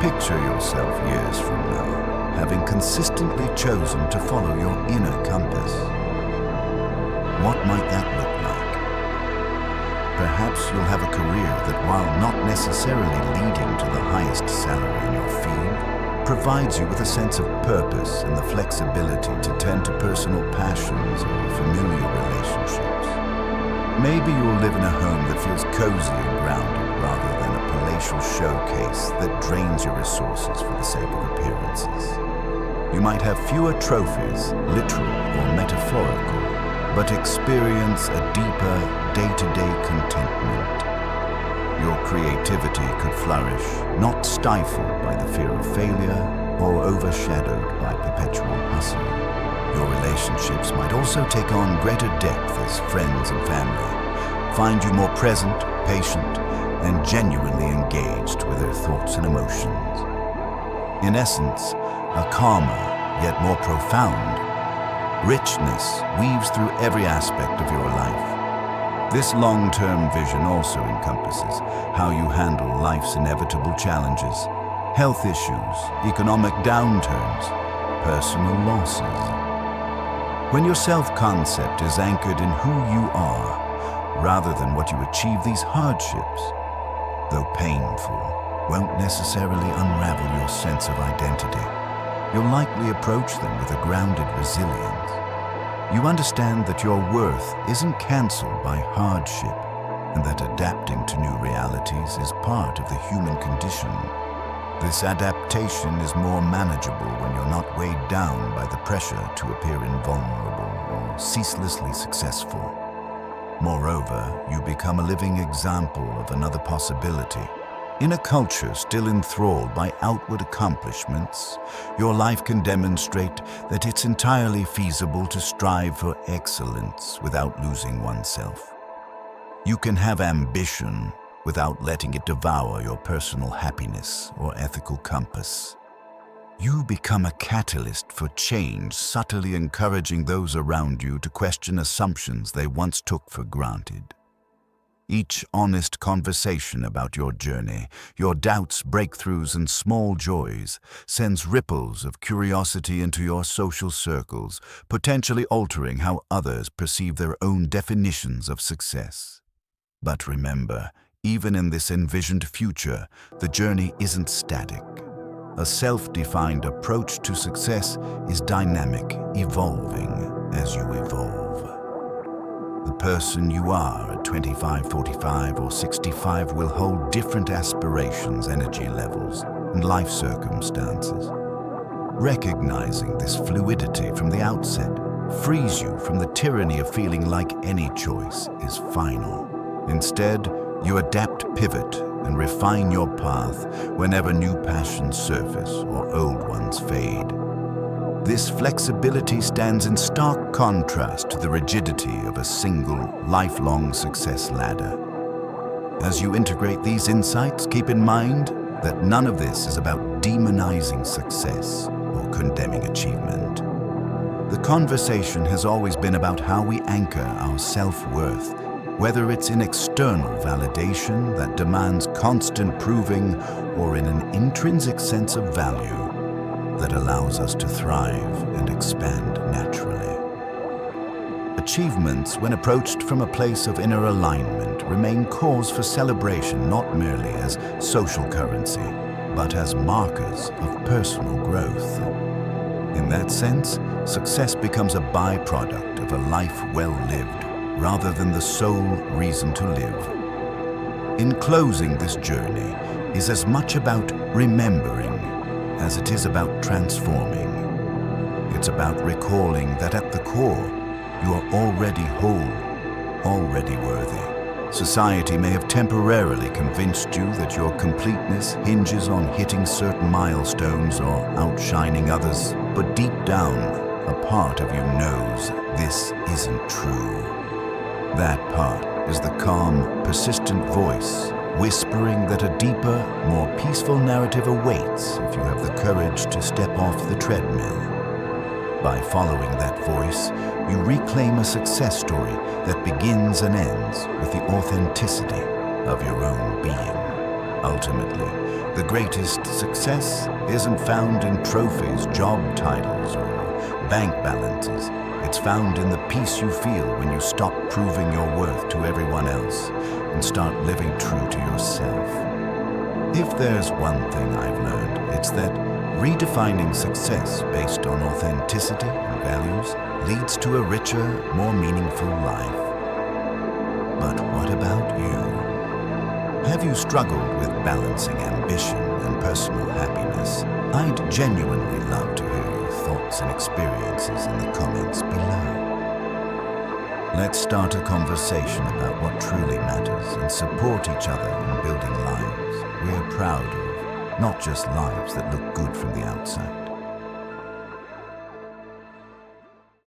Picture yourself years from now, having consistently chosen to follow your inner compass. What might that look like? Perhaps you'll have a career that, while not necessarily leading to the highest salary in your field, provides you with a sense of purpose and the flexibility to tend to personal passions or familiar relationships. Maybe you'll live in a home that feels cozy and grounded rather than a palatial showcase that drains your resources for the sake of appearances. You might have fewer trophies, literal or metaphorical, but experience a deeper day-to-day contentment. Your creativity could flourish, not stifled by the fear of failure or overshadowed by perpetual hustle. Your relationships might also take on greater depth as friends and family, find you more present, patient, and genuinely engaged with their thoughts and emotions. In essence, a calmer, yet more profound, richness weaves through every aspect of your life. This long-term vision also encompasses how you handle life's inevitable challenges, health issues, economic downturns, personal losses. When your self-concept is anchored in who you are, rather than what you achieve, these hardships, though painful, won't necessarily unravel your sense of identity. You'll likely approach them with a grounded resilience. You understand that your worth isn't cancelled by hardship, and that adapting to new realities is part of the human condition. This adaptation is more manageable when you're not weighed down by the pressure to appear invulnerable or ceaselessly successful. Moreover, you become a living example of another possibility. In a culture still enthralled by outward accomplishments, your life can demonstrate that it's entirely feasible to strive for excellence without losing oneself. You can have ambition without letting it devour your personal happiness or ethical compass. You become a catalyst for change, subtly encouraging those around you to question assumptions they once took for granted. Each honest conversation about your journey, your doubts, breakthroughs, and small joys sends ripples of curiosity into your social circles, potentially altering how others perceive their own definitions of success. But remember, even in this envisioned future, the journey isn't static. A self-defined approach to success is dynamic, evolving as you evolve. The person you are at 25, 45, or 65 will hold different aspirations, energy levels, and life circumstances. Recognizing this fluidity from the outset frees you from the tyranny of feeling like any choice is final. Instead, you adapt, pivot, and refine your path whenever new passions surface or old ones fade. This flexibility stands in stark contrast to the rigidity of a single, lifelong success ladder. As you integrate these insights, keep in mind that none of this is about demonizing success or condemning achievement. The conversation has always been about how we anchor our self-worth, whether it's in external validation that demands constant proving or in an intrinsic sense of value that allows us to thrive and expand naturally. Achievements, when approached from a place of inner alignment, remain cause for celebration not merely as social currency, but as markers of personal growth. In that sense, success becomes a byproduct of a life well lived, rather than the sole reason to live. In closing, this journey is as much about remembering as it is about transforming. It's about recalling that at the core, you are already whole, already worthy. Society may have temporarily convinced you that your completeness hinges on hitting certain milestones or outshining others, but deep down, a part of you knows this isn't true. That part is the calm, persistent voice, whispering that a deeper, more peaceful narrative awaits if you have the courage to step off the treadmill. By following that voice, you reclaim a success story that begins and ends with the authenticity of your own being. Ultimately, the greatest success isn't found in trophies, job titles, or bank balances. It's found in the peace you feel when you stop proving your worth to everyone else and start living true to yourself. If there's one thing I've learned, it's that redefining success based on authenticity and values leads to a richer, more meaningful life. But what about you? Have you struggled with balancing ambition and personal happiness? I'd genuinely love to hear your thoughts and experiences in the comments below. Let's start a conversation about what truly matters and support each other in building lives we're proud of, not just lives that look good from the outside.